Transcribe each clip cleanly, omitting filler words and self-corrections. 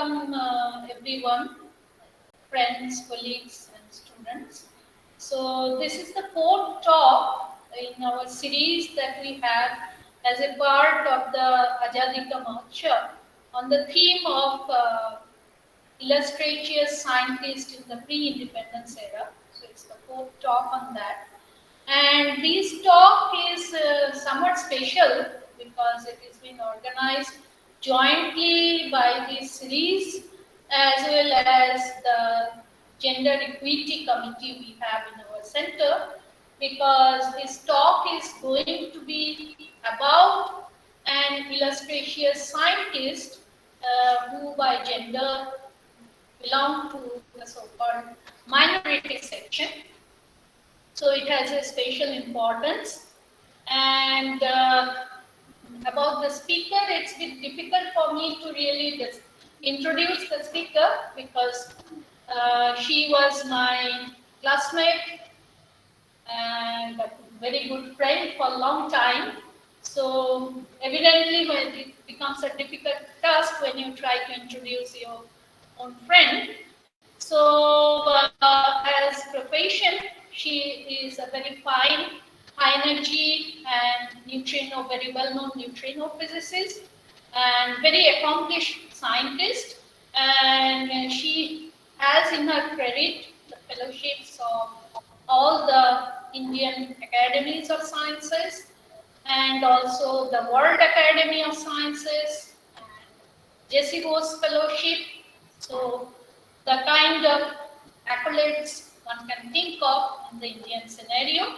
welcome everyone, friends, colleagues, and students. So this is the fourth talk in our series that we have as a part of the Azadi Ka Mahotsav on the theme of illustrious scientists in the pre-independence era. So it's the fourth talk on that. And this talk is somewhat special because it has been organized jointly by this series as well as the Gender Equity Committee we have in our center, because this talk is going to be about an illustrious scientist who by gender belong to the so-called minority section. So it has a special importance. And about the speaker, it's a bit difficult for me to really introduce the speaker because she was my classmate and a very good friend for a long time. So evidently it becomes a difficult task when you try to introduce your own friend. So as profession, she is a very fine, high energy and neutrino, very well-known neutrino physicist and very accomplished scientist. And she has in her credit the fellowships of all the Indian Academies of Sciences and also the World Academy of Sciences and Jessie Bose Fellowship. So the kind of accolades one can think of in the Indian scenario.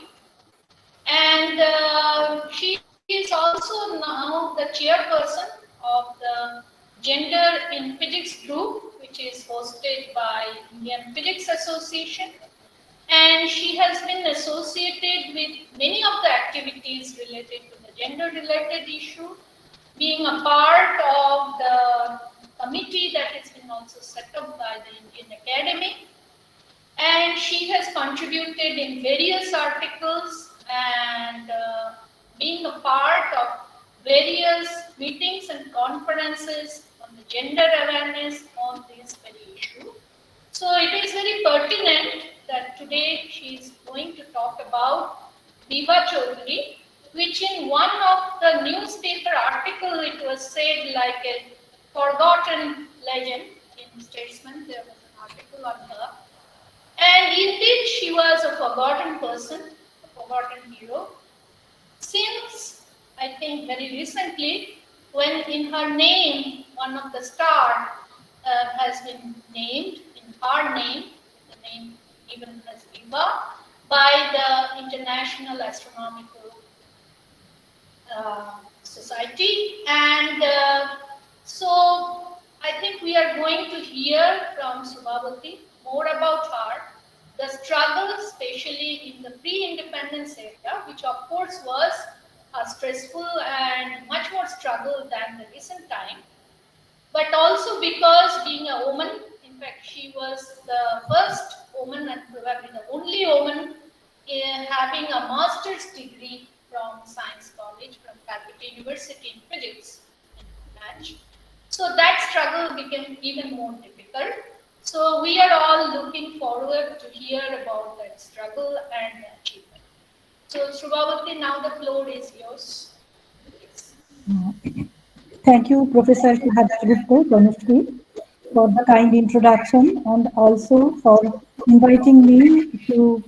And she is also now the chairperson of the Gender in Physics group, which is hosted by Indian Physics Association. And she has been associated with many of the activities related to the gender-related issue, being a part of the committee that has been also set up by the Indian Academy. And she has contributed in various articles and being a part of various meetings and conferences on the gender awareness on this very issue. So it is very pertinent that today she is going to talk about Biba Chaudhary, which in one of the newspaper article it was said like a forgotten legend. In Statesman there was an article on her, and indeed she was a forgotten person, a forgotten hero, since I think very recently when in her name one of the star has been named in her name, the name given as Biba by the International Astronomical Society. And so I think we are going to hear from Srubabati more about her, the struggle, especially in the pre-independence era, which of course was stressful and much more struggle than the recent time. But also because being a woman, in fact, she was the first woman and probably the only woman having a master's degree from Science College, from Calcutta University in Physics. So that struggle became even more difficult. So we are all looking forward to hear about that struggle and achievement. So Srubabati, now the floor is yours. Thank you, Professor Shubhadar Gupta, for the kind introduction and also for inviting me to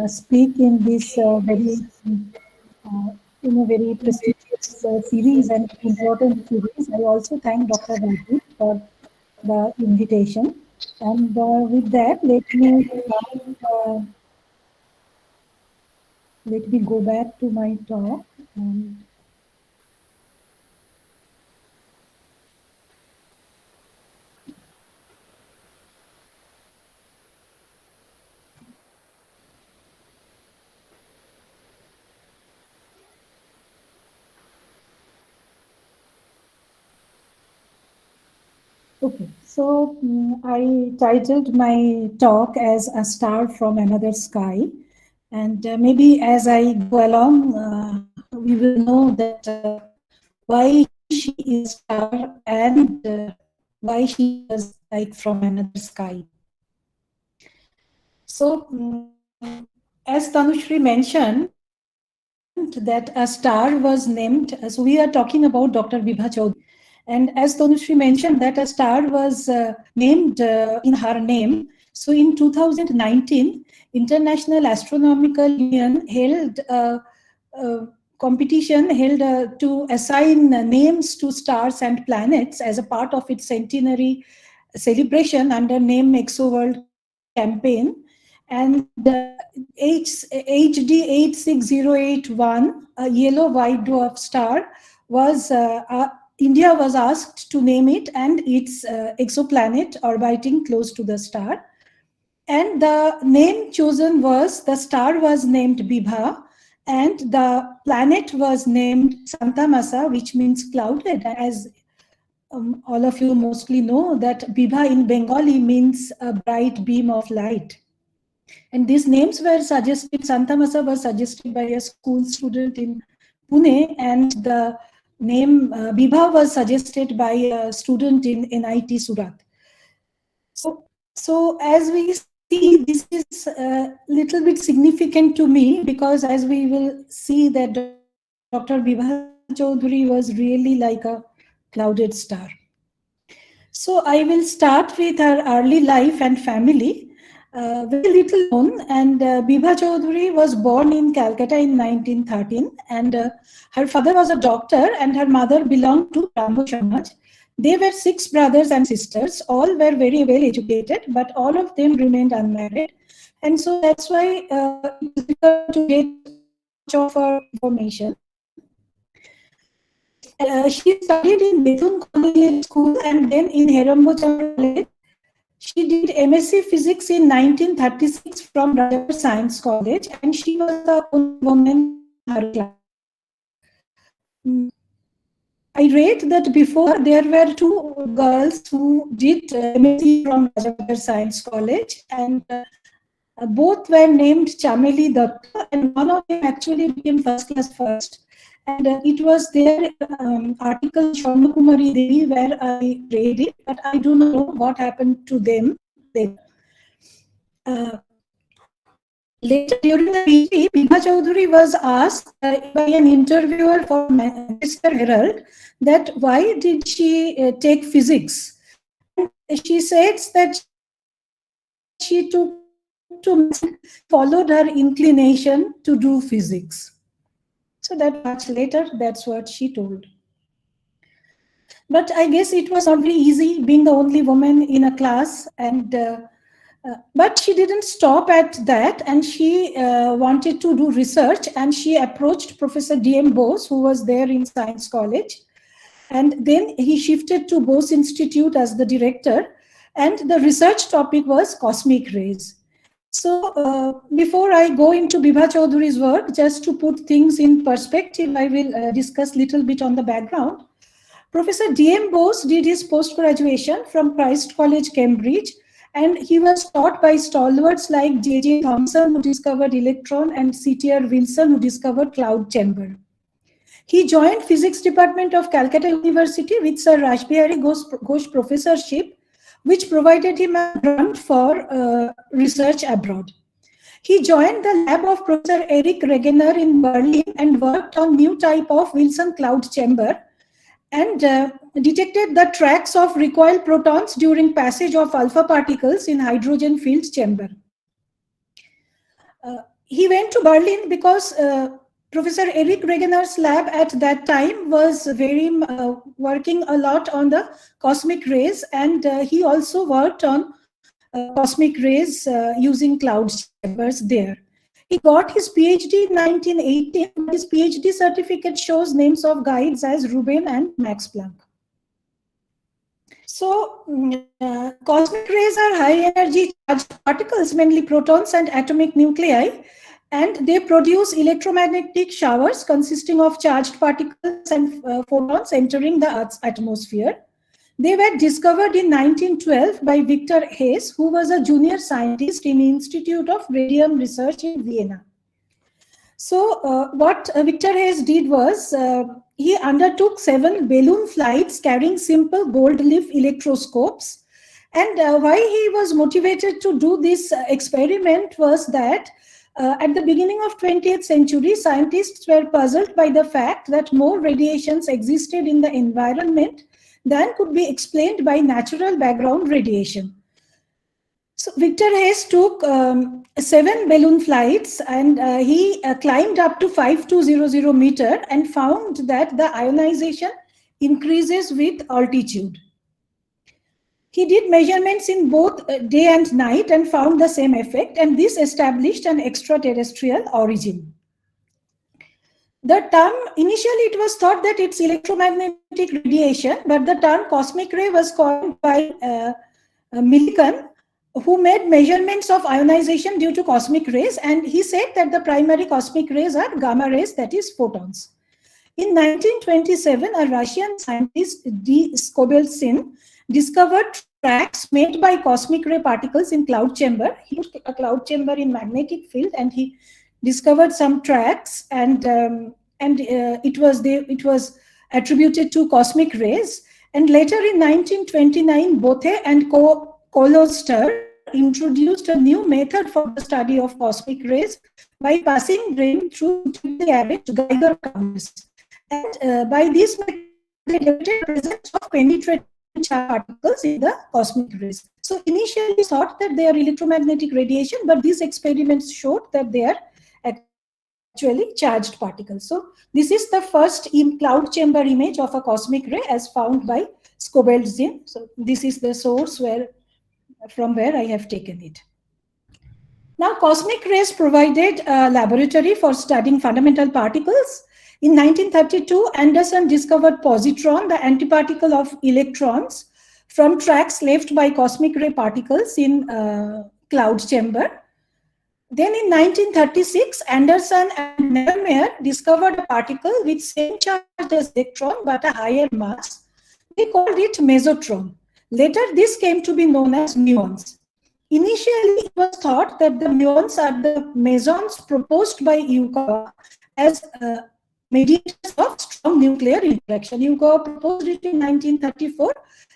speak in this in a very prestigious series and important series. I also thank Dr. Rajiv for the invitation. And with that, let me go back to my talk. Okay, so I titled my talk as A Star from Another Sky. And maybe as I go along, we will know that why she is a star and why she was like from another sky. So, as Tanushri mentioned, that a star was named. So, we are talking about Dr. Vibha Chaudhary. And as Tanushri mentioned, that a star was named in her name. So, in 2019, International Astronomical Union held a competition held to assign names to stars and planets as a part of its centenary celebration under Name ExoWorld campaign. And HD 86081, a yellow white dwarf star, was India was asked to name it and its exoplanet orbiting close to the star. And the name chosen was, the star was named Bibha, and the planet was named Santa Masa, which means clouded. As all of you mostly know, that Bibha in Bengali means a bright beam of light. And these names were suggested, Santa Masa was suggested by a school student in Pune, and the name Bibha was suggested by a student in NIT Surat. So as we see, this is a little bit significant to me, because as we will see that Dr. Vibha Chaudhary was really like a clouded star. So I will start with her early life and family. Very little known, and Bibha Chaudhary was born in Calcutta in 1913, and her father was a doctor and her mother belonged to Brahmo Samaj. They were six brothers and sisters. All were very well educated, but all of them remained unmarried. And so that's why it is difficult to get much of her information. She studied in Bethune Collegiate School and then in Herambochandra College. She did MSc Physics in 1936 from Rajabhar Science College, and she was the only woman in her class. Mm, I read that before there were two girls who did MSc from Rajabhar Science College, and both were named Chameli Datta, and one of them actually became first class first. And it was their article Swarnakumari Devi where I read it, but I do not know what happened to them later. Uh, Later during the PhD, Bibha Chaudhary was asked by an interviewer for Manchester Herald that why did she take physics? And she says that she took to maths and followed her inclination to do physics. So that was much later, that's what she told. But I guess it was not very easy being the only woman in a class, and but she didn't stop at that, and she wanted to do research, and she approached Professor D.M. Bose, who was there in Science College, and then he shifted to Bose Institute as the director, and the research topic was cosmic rays. So before I go into Bibha Chaudhary's work, just to put things in perspective, I will discuss a little bit on the background. Professor D.M. Bose did his post-graduation from Christ College, Cambridge, and he was taught by stalwarts like J.J. Thomson, who discovered electron, and C.T.R. Wilson, who discovered cloud chamber. He joined physics department of Calcutta University with Sir Rashbihari Ghosh professorship, which provided him a grant for research abroad. He joined the lab of Professor Eric Regener in Berlin and worked on new type of Wilson cloud chamber, and detected the tracks of recoil protons during passage of alpha particles in hydrogen filled chamber. He went to Berlin because Professor Eric Regener's lab at that time was very working a lot on the cosmic rays, and he also worked on cosmic rays using cloud chambers there. He got his PhD in 1918, but his PhD certificate shows names of guides as Rubin and Max Planck. So, cosmic rays are high energy charged particles, mainly protons and atomic nuclei, and they produce electromagnetic showers consisting of charged particles and photons entering the Earth's atmosphere. They were discovered in 1912 by Victor Hess, who was a junior scientist in the Institute of Radium Research in Vienna. So what Victor Hayes did was he undertook 7 balloon flights carrying simple gold leaf electroscopes. And why he was motivated to do this experiment was that at the beginning of 20th century, scientists were puzzled by the fact that more radiations existed in the environment than could be explained by natural background radiation. So Victor Hayes took 7 balloon flights, and he climbed up to 5200 meter and found that the ionization increases with altitude. He did measurements in both day and night and found the same effect, and this established an extraterrestrial origin. The term, initially it was thought that it's electromagnetic radiation, but the term cosmic ray was coined by Millikan, who made measurements of ionization due to cosmic rays, and he said that the primary cosmic rays are gamma rays, that is photons. In 1927, a Russian scientist, D. Skobeltsin, discovered tracks made by cosmic ray particles in cloud chamber. He used a cloud chamber in magnetic field, and he discovered some tracks, and it was attributed to cosmic rays. And later in 1929, Bothe and Koloster introduced a new method for the study of cosmic rays by passing rain through the arranged Geiger counters. And by this method, they detected the presence of penetrating charged particles in the cosmic rays. So initially thought that they are electromagnetic radiation, but these experiments showed that they are actually charged particles. So this is the first cloud chamber image of a cosmic ray as found by Skobeltsin. So this is the source from where I have taken it. Now, cosmic rays provided a laboratory for studying fundamental particles. In 1932, Anderson discovered positron, the antiparticle of electrons, from tracks left by cosmic ray particles in cloud chamber. Then in 1936, Anderson and Nevermeyer discovered a particle with same charge as electron but a higher mass. They called it mesotron. Later, this came to be known as muons. Initially, it was thought that the muons are the mesons proposed by Yukawa as mediators of strong nuclear interaction. Yukawa proposed it in 1934,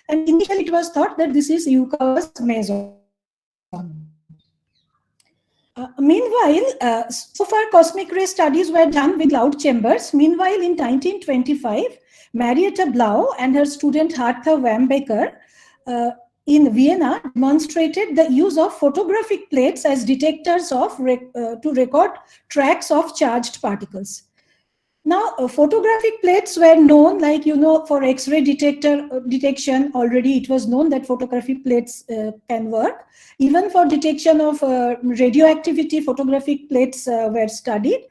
and initially it was thought that this is Yukawa's meson. Meanwhile, so far cosmic ray studies were done with cloud chambers. Meanwhile, in 1925, Marietta Blau and her student Hertha Wambacher in Vienna demonstrated the use of photographic plates as detectors to record tracks of charged particles. Now, photographic plates were known, like, for X-ray detection already. It was known that photographic plates can work. Even for detection of radioactivity, photographic plates were studied.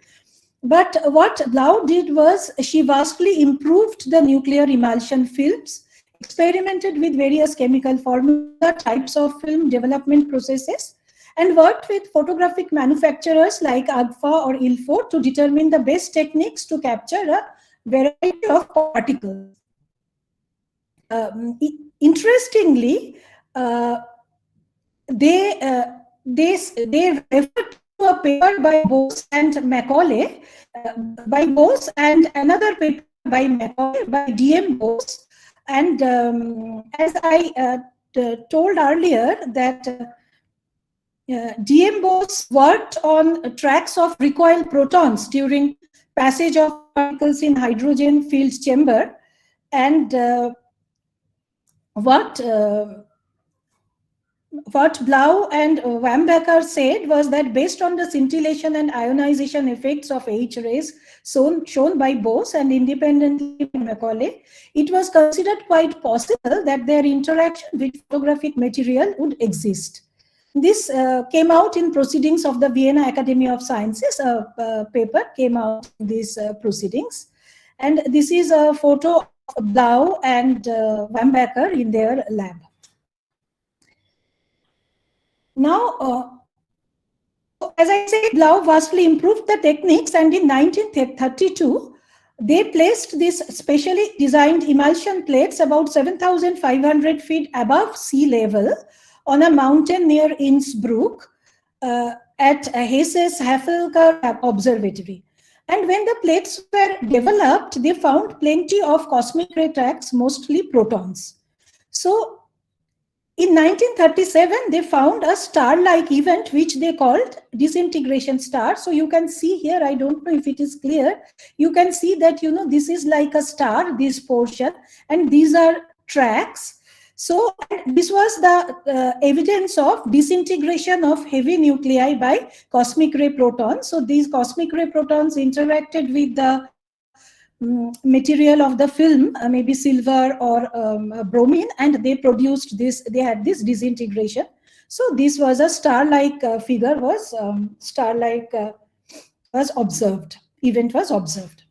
But what Blau did was she vastly improved the nuclear emulsion films, experimented with various chemical formula, types of film development processes, and worked with photographic manufacturers like Agfa or Ilford to determine the best techniques to capture a variety of particles. Interestingly, they refer to a paper by Bose and Macaulay, by Bose, and another paper by Macaulay, by D.M. Bose. And as I told earlier, that D.M. Bose worked on tracks of recoil protons during passage of particles in hydrogen filled chamber, and what Blau and Wambacher said was that based on the scintillation and ionization effects of H rays shown by Bose and independently by Macaulay, it was considered quite possible that their interaction with photographic material would exist. This came out in proceedings of the Vienna Academy of Sciences. A paper came out in these proceedings. And this is a photo of Blau and Wambacher in their lab. Now, as I said, Blau vastly improved the techniques, and in 1932, they placed these specially designed emulsion plates about 7,500 feet above sea level on a mountain near Innsbruck. at Hesse's Havelkar Observatory. And when the plates were developed, they found plenty of cosmic ray tracks, mostly protons. So in 1937, they found a star-like event which they called disintegration star. So you can see here, I don't know if it is clear, you can see that, this is like a star, this portion, and these are tracks. So this was the evidence of disintegration of heavy nuclei by cosmic ray protons. So these cosmic ray protons interacted with the material of the film, maybe silver or bromine, and they produced this, they had this disintegration. So this was a star-like figure, was star-like was observed, event was observed.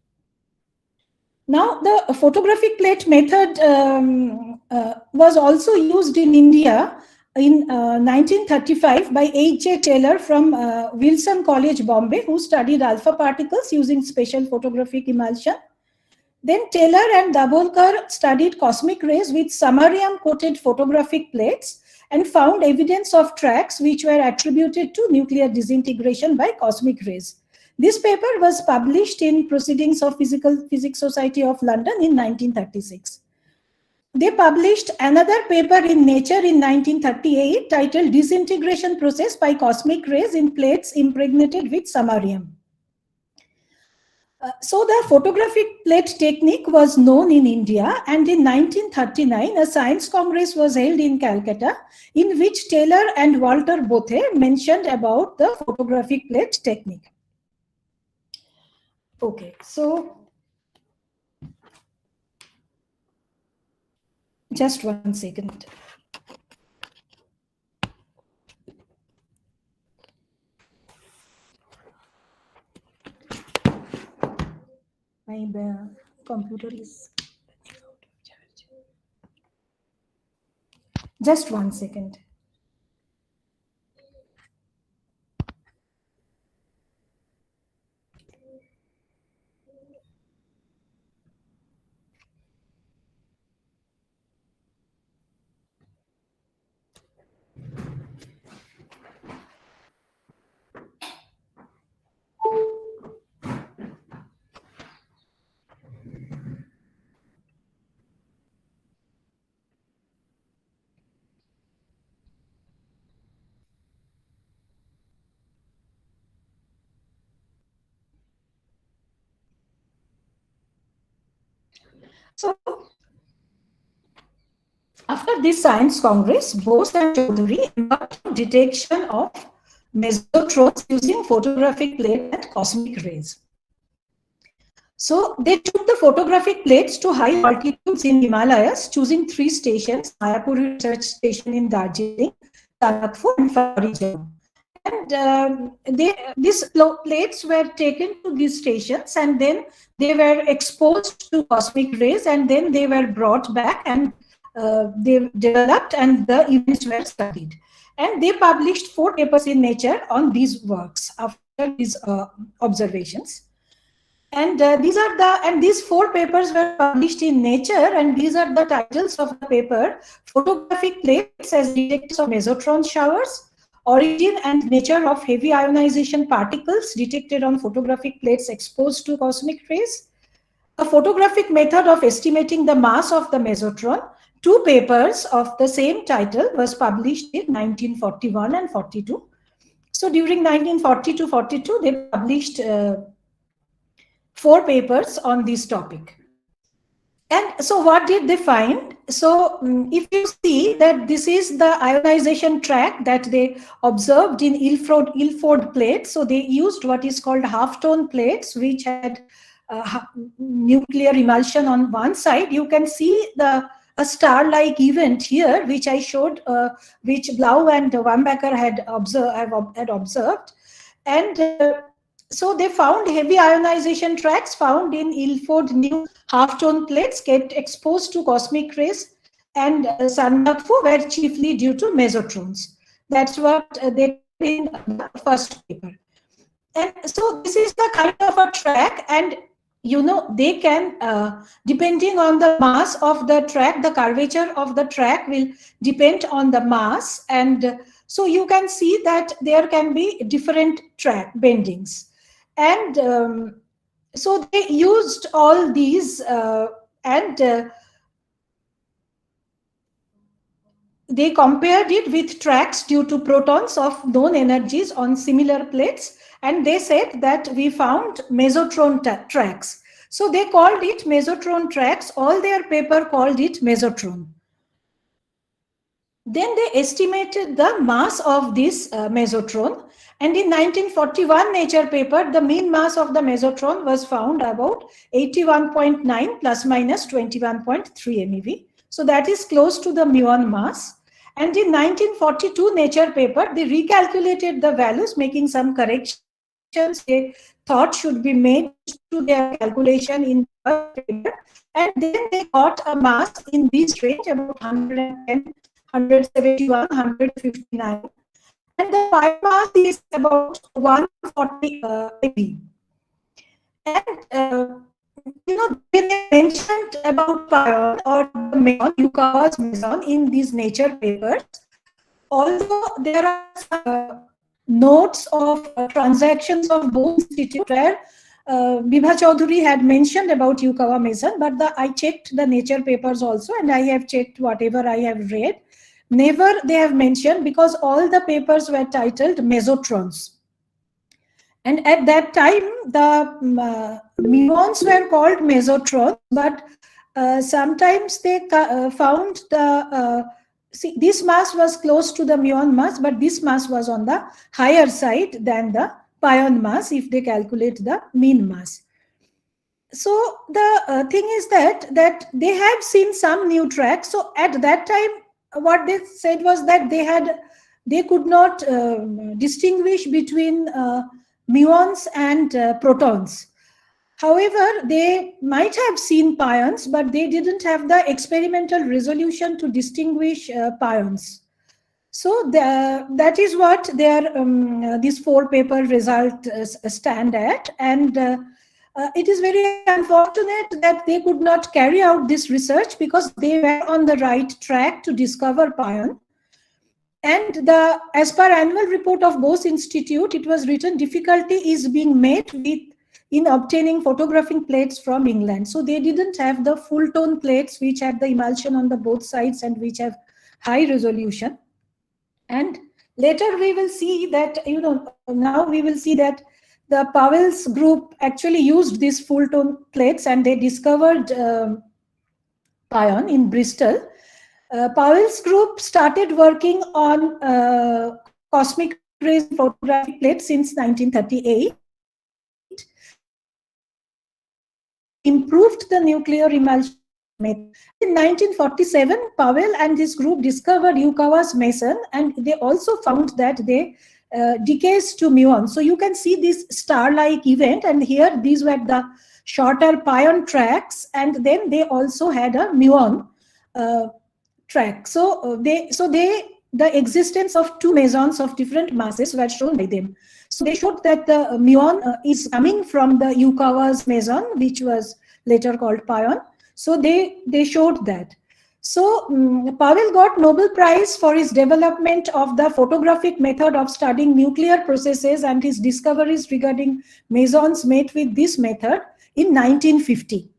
Now the photographic plate method was also used in India in 1935 by H.J. Taylor from Wilson College, Bombay, who studied alpha particles using special photographic emulsion. Then Taylor and Dabolkar studied cosmic rays with samarium-coated photographic plates and found evidence of tracks which were attributed to nuclear disintegration by cosmic rays. This paper was published in Proceedings of Physics Society of London in 1936. They published another paper in Nature in 1938 titled Disintegration Process by Cosmic Rays in Plates Impregnated with Samarium. So the photographic plate technique was known in India, and in 1939 a science congress was held in Calcutta in which Taylor and Walter Bothe mentioned about the photographic plate technique. Okay, so just 1 second. My computer is just 1 second. So, after this science congress, Bose and Chaudhary embarked on detection of mesotrons using photographic plate and cosmic rays. So they took the photographic plates to high altitudes in Himalayas, choosing 3 stations: Mayapur Research Station in Darjeeling, Tanakpur, and Farijam. And these plates were taken to these stations, and then they were exposed to cosmic rays, and then they were brought back, and they developed, and the events were studied. And they published 4 papers in Nature on these works after these observations. And these 4 papers were published in Nature, and these are the titles of the paper: Photographic Plates as Detectors of Mesotron Showers, Origin and Nature of Heavy Ionization Particles Detected on Photographic Plates Exposed to Cosmic Rays, A Photographic Method of Estimating the Mass of the Mesotron. 2 papers of the same title was published in 1941 and 42. So during 1940 to 42, they published 4 papers on this topic. And so what did they find? So if you see that this is the ionization track that they observed in Ilford plates. So they used what is called half-tone plates, which had nuclear emulsion on one side. You can see a star-like event here, which I showed, which Blau and Wambacher had observed. And so they found heavy ionization tracks found in Ilford new half-tone plates kept exposed to cosmic rays, and Sandakphu were chiefly due to mesotrons. That's what they did in the first paper. And so this is the kind of a track, and they can, depending on the mass of the track, the curvature of the track will depend on the mass. And so you can see that there can be different track bendings. And so they used all these, and they compared it with tracks due to protons of known energies on similar plates, and they said that we found mesotron tracks. So they called it mesotron tracks. All their paper called it mesotron. Then they estimated the mass of this mesotron, and in 1941 Nature paper, the mean mass of the mesotron was found about 81.9 plus minus 21.3 MeV. So that is close to the muon mass. And in 1942 Nature paper, they recalculated the values, making some corrections they thought should be made to their calculation in the first paper. And then they got a mass in this range, about 110, 171, 159. And the pi mass is about 140 MeV. And they mentioned about pion or the meson, Yukawa's meson, in these Nature papers. Although there are some notes of transactions of both institutes where Bibha Chaudhuri had mentioned about Yukawa meson, but I checked the Nature papers also, and I have checked whatever I have read. Never they have mentioned, because all the papers were titled mesotrons. And at that time, the muons were called mesotrons, but sometimes they found the, see, this mass was close to the muon mass, but this mass was on the higher side than the pion mass if they calculate the mean mass. So the thing is that they have seen some new tracks. So at that time, what they said was that they could not distinguish between muons and protons. However, they might have seen pions, but they didn't have the experimental resolution to distinguish pions. So that is what their these 4 paper result stand at. And it is very unfortunate that they could not carry out this research, because they were on the right track to discover pion. And as per annual report of Bose Institute, it was written, difficulty is being met in obtaining photographing plates from England. So they didn't have the full tone plates which had the emulsion on the both sides and which have high resolution. And later we will see that, now we will see that the Powell's group actually used these full tone plates, and they discovered pion in Bristol. Powell's group started working on cosmic rays photographic plates since 1938. Improved the nuclear emulsion method. In 1947, Powell and his group discovered Yukawa's meson, and they also found that they decays to muon. So you can see this star-like event, and here these were the shorter pion tracks, and then they also had a muon track. So the existence of 2 mesons of different masses were shown by them. So they showed that the muon is coming from the Yukawa's meson, which was later called pion. So they showed that. So Powell got Nobel Prize for his development of the photographic method of studying nuclear processes, and his discoveries regarding mesons made with this method in 1950.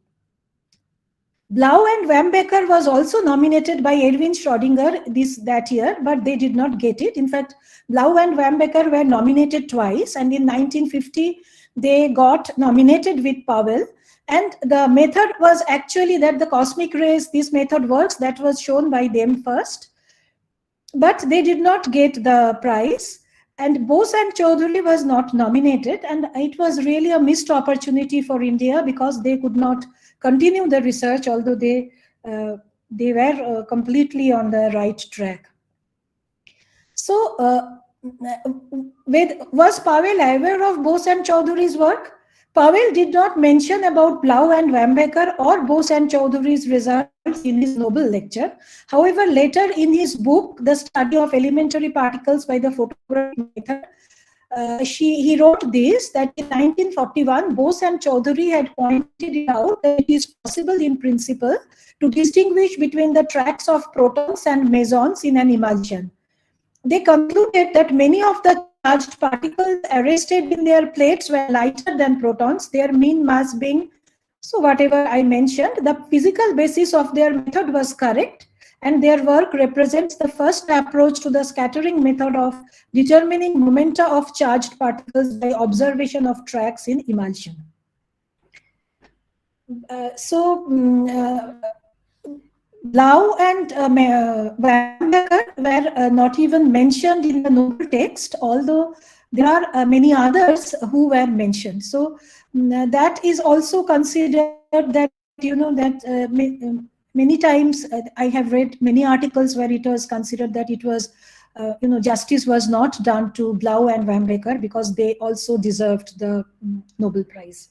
Blau and Wambacher was also nominated by Erwin Schrödinger that year, but they did not get it. In fact, Blau and Wambacher were nominated twice, and in 1950 they got nominated with Powell. And the method was actually that the cosmic rays, this method works, that was shown by them first, but they did not get the prize. And Bose and Chaudhuri was not nominated, and it was really a missed opportunity for India, because they could not continue the research, although they were completely on the right track. So was Powell aware of Bose and Chaudhuri's work? Powell did not mention about Blau and Wambacher or Bose and Chaudhuri's results in his Nobel lecture. However, later in his book, The Study of Elementary Particles by the Photographic Method, he wrote this, that in 1941, Bose and Chaudhary had pointed it out that it is possible in principle to distinguish between the tracks of protons and mesons in an emulsion. They concluded that many of the charged particles arrested in their plates were lighter than protons, their mean mass being, so whatever I mentioned, the physical basis of their method was correct, and their work represents the first approach to the scattering method of determining momenta of charged particles by observation of tracks in emulsion. Blau and Wamberger were not even mentioned in the noble text, although there are many others who were mentioned. So that is also considered that, many times I have read many articles where it was considered that it was, justice was not done to Blau and Wamberger because they also deserved the Nobel Prize.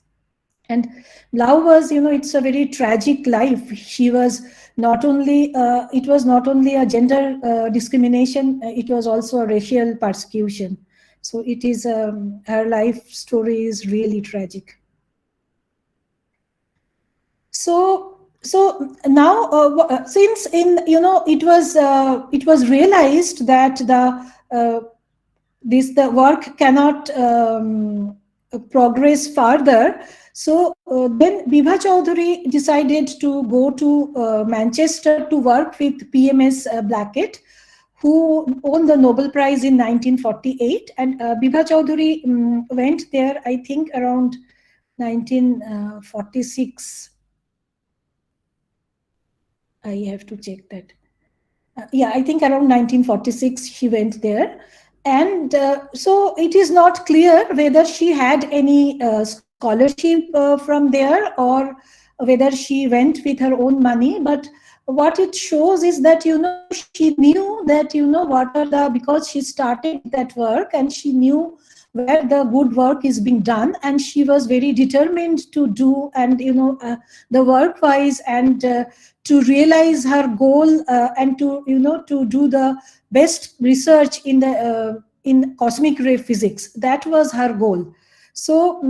And Blau was, it's a very tragic life. She was not only, it was not only a gender discrimination, it was also a racial persecution. So it is, her life story is really tragic. So now, since it was realized that the work cannot progress further. So then Bibha Chaudhary decided to go to Manchester to work with PMS Blackett, who won the Nobel Prize in 1948. And Bibha Chaudhary went there, I think, around 1946. I have to check that. Yeah, I think around 1946 she went there. And so it is not clear whether she had any scholarship from there or whether she went with her own money. But what it shows is that, she knew that, what are the, because she started that work and she knew where the good work is being done, and she was very determined to do, and the work wise, and to realize her goal, and to to do the best research in the in cosmic ray physics. That was her goal. So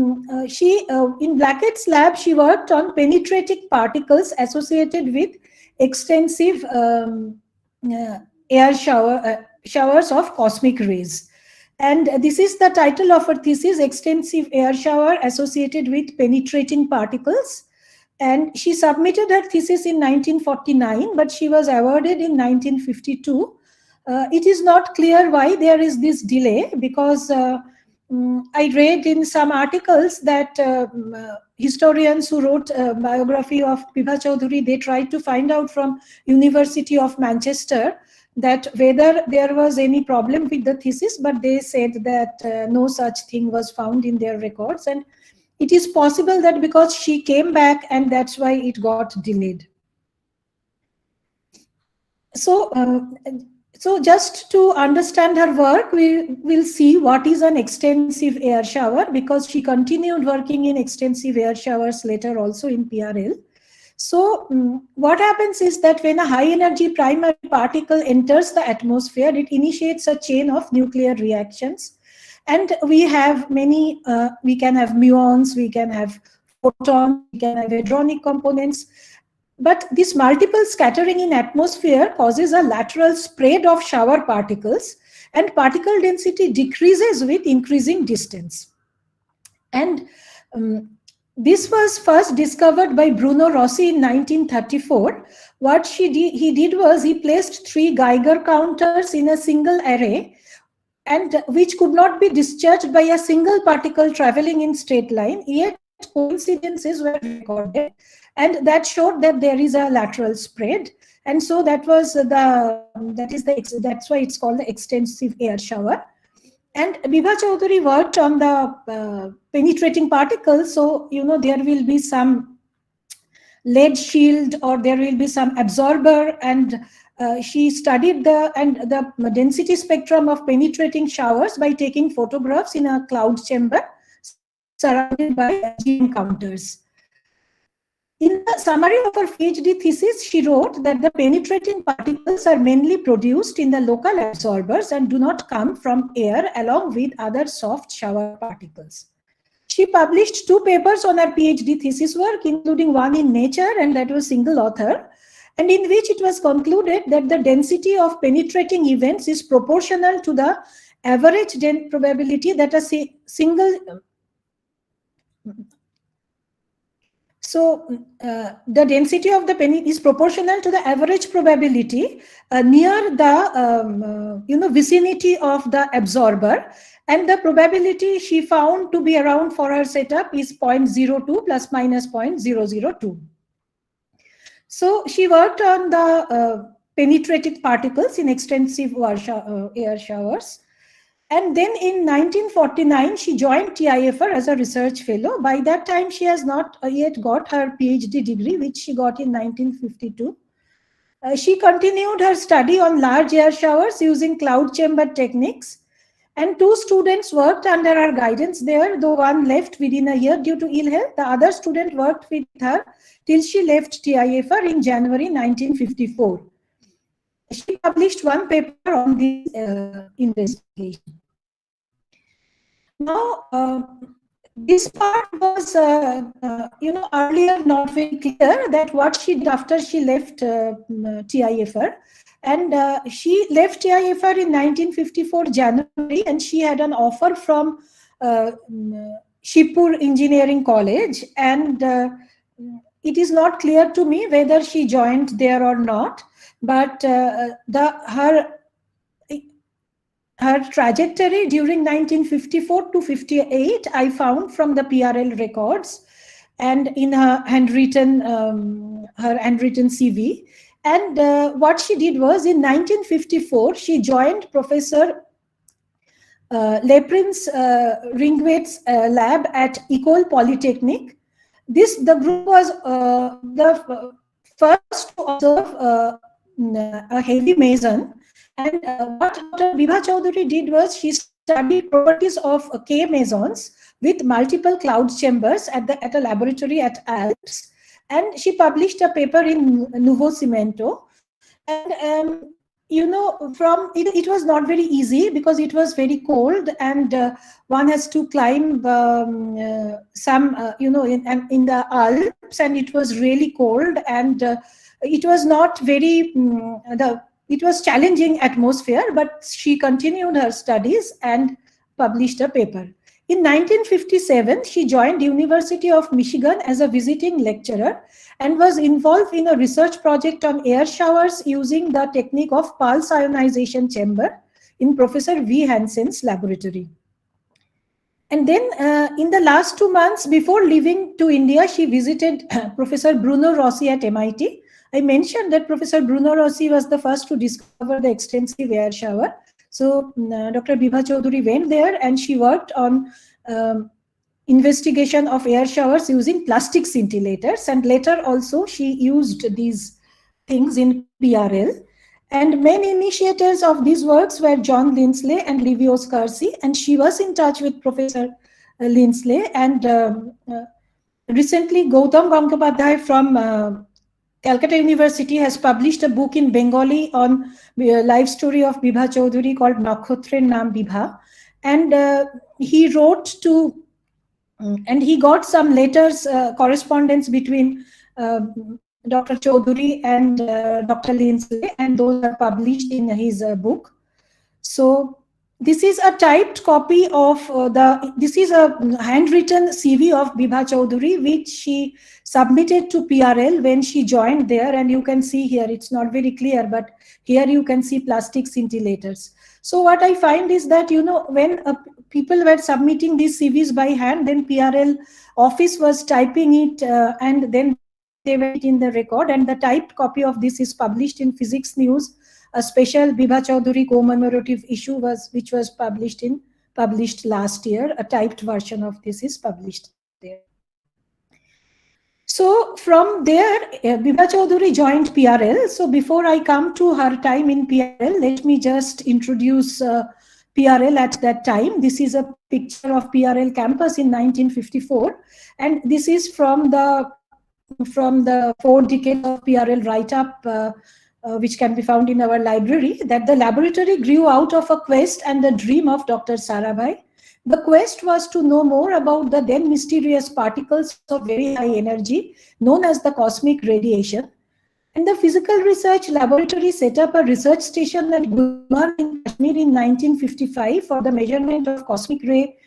she in Blackett's lab, she worked on penetrating particles associated with extensive air showers of cosmic rays. And this is the title of her thesis, Extensive Air Shower Associated with Penetrating Particles. And she submitted her thesis in 1949, but she was awarded in 1952. It is not clear why there is this delay, because I read in some articles that historians who wrote a biography of Bibha Chaudhary, they tried to find out from University of Manchester that whether there was any problem with the thesis, but they said that no such thing was found in their records. And it is possible that because she came back, and that's why it got delayed. So, so just to understand her work, we will see what is an extensive air shower, because she continued working in extensive air showers later also in PRL. So what happens is that when a high energy primary particle enters the atmosphere, it initiates a chain of nuclear reactions. And we have many, we can have muons, we can have photons, we can have hadronic components. But this multiple scattering in atmosphere causes a lateral spread of shower particles, and particle density decreases with increasing distance. And this was first discovered by Bruno Rossi in 1934. What he did was he placed 3 Geiger counters in a single array, and which could not be discharged by a single particle traveling in straight line, yet coincidences were recorded, and that showed that there is a lateral spread. And so that was that's why it's called the extensive air shower. And Bibha Chaudhary worked on the penetrating particles. So, there will be some lead shield, or there will be some absorber, and she studied the density spectrum of penetrating showers by taking photographs in a cloud chamber surrounded by GM counters. In the summary of her PhD thesis, she wrote that the penetrating particles are mainly produced in the local absorbers and do not come from air along with other soft shower particles. She published 2 papers on her PhD thesis work, including one in Nature, and that was single author, and in which it was concluded that the density of penetrating events is proportional to the average probability that a single the density of the penny is proportional to the average probability near the vicinity of the absorber, and the probability she found to be around for her setup is 0.02 plus minus 0.002. So she worked on the penetrated particles in extensive air showers. And then in 1949, she joined TIFR as a research fellow. By that time, she has not yet got her PhD degree, which she got in 1952. She continued her study on large air showers using cloud chamber techniques. And 2 students worked under her guidance there, though one left within a year due to ill health. The other student worked with her till she left TIFR in January 1954. She published 1 paper on this investigation. Now, this part was, earlier not very clear that what she did after she left TIFR. And she left TIFR in 1954 January, and she had an offer from Shibpur Engineering College. And it is not clear to me whether she joined there or not, but her trajectory during 1954 to 58, I found from the PRL records and in her handwritten CV. And what she did was, in 1954, she joined Professor Leprin's Ringwait's lab at Ecole Polytechnique. The group was the first to observe a heavy meson. And what Dr. Bibha Chaudhary did was, she studied properties of K mesons with multiple cloud chambers at a laboratory at Alps. And she published a paper in Nuevo Cimento. And, it was not very easy because it was very cold, and one has to climb in the Alps, and it was really cold, and it was not very, it was challenging atmosphere, but she continued her studies and published a paper. In 1957, she joined University of Michigan as a visiting lecturer and was involved in a research project on air showers using the technique of pulse ionization chamber in Professor V. Hansen's laboratory. And then in the last 2 months before leaving to India, she visited Professor Bruno Rossi at MIT. I mentioned that Professor Bruno Rossi was the first to discover the extensive air shower. So Dr. Bibha Chaudhary went there, and she worked on investigation of air showers using plastic scintillators. And later also she used these things in PRL. And main initiators of these works were John Linsley and Livio Scarsi. And she was in touch with Professor Linsley. And recently Gautam Gangopadhyay from Calcutta University has published a book in Bengali on life story of Bibha Chaudhary called Nakhotre Naam Bibha. And he wrote to, and he got some letters, correspondence between Dr. Chaudhary and Dr. Linsley, and those are published in his book. So this is a typed copy of this is a handwritten CV of Bibha Chaudhary, which she submitted to PRL when she joined there. And you can see here, it's not very clear, but here you can see plastic scintillators. So what I find is that, when people were submitting these CVs by hand, then PRL office was typing it, and then they were in the record. And the typed copy of this is published in Physics News. A special Bibha Chaudhary commemorative issue which was published last year. A typed version of this is published there. So from there, Bibha Chaudhary joined PRL. So before I come to her time in PRL, let me just introduce PRL at that time. This is a picture of PRL campus in 1954. And this is from the from the 4 decades of PRL write-up, which can be found in our library, that the laboratory grew out of a quest and the dream of Dr. Sarabhai. The quest was to know more about the then mysterious particles of very high energy known as the cosmic radiation. And the physical research laboratory set up a research station at Gulmarg in Kashmir in 1955 for the measurement of cosmic ray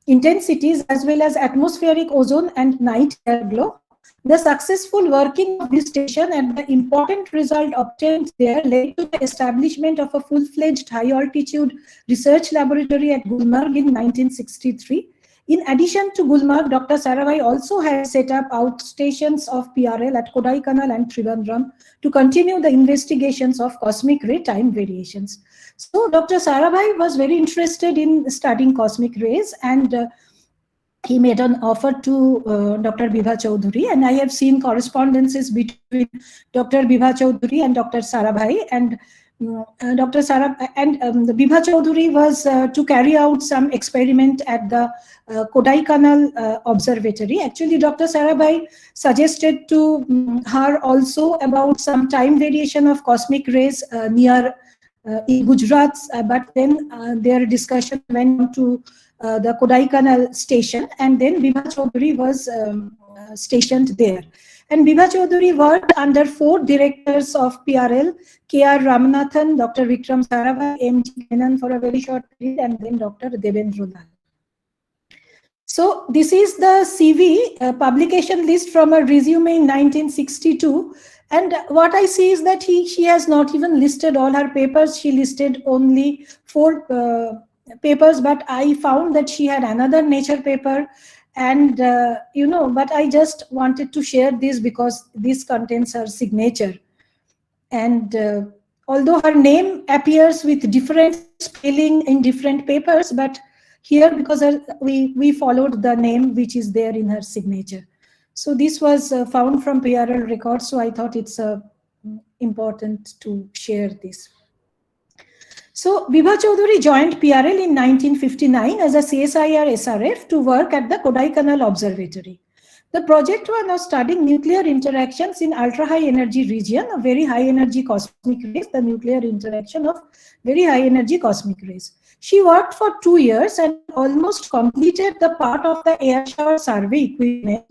intensities as well as atmospheric ozone and night air glow. The successful working of this station and the important result obtained there led to the establishment of a full-fledged high-altitude research laboratory at Gulmarg in 1963. In addition to Gulmarg, Dr. Sarabhai also had set up outstations of PRL at Kodaikanal and Trivandrum to continue the investigations of cosmic ray time variations. So Dr. Sarabhai was very interested in studying cosmic rays, and he made an offer to Dr. Bibha Chaudhuri, and I have seen correspondences between Dr. Bibha Chaudhuri and Dr. Sarabhai, and Dr. Sarabhai and the Bibha Chaudhuri was to carry out some experiment at the Kodaikanal Observatory. Actually, Dr. Sarabhai suggested to her also about some time variation of cosmic rays near in Gujarat, but then their discussion went on to the Kodaikanal station, and then Bibha Chaudhuri was stationed there. And Bibha Chaudhuri worked under 4 directors of PRL, K.R. Ramanathan, Dr. Vikram Sarabhai, M.G. Menon for a very short period, and then Dr. Devendra Lal. So this is the CV publication list from a resume in 1962. And what I see is that she has not even listed all her papers. She listed only 4 papers, but I found that she had another nature paper. And, but I just wanted to share this because this contains her signature. And although her name appears with different spelling in different papers, but here, because we followed the name which is there in her signature. So this was found from PRL records, so I thought it's important to share this. So Bibha Chaudhuri joined PRL in 1959 as a CSIR SRF to work at the Kodaikanal Observatory. The project was now studying nuclear interactions in ultra-high energy region of very high energy cosmic rays, the nuclear interaction of very high energy cosmic rays. She worked for 2 years and almost completed the part of the air shower survey equipment.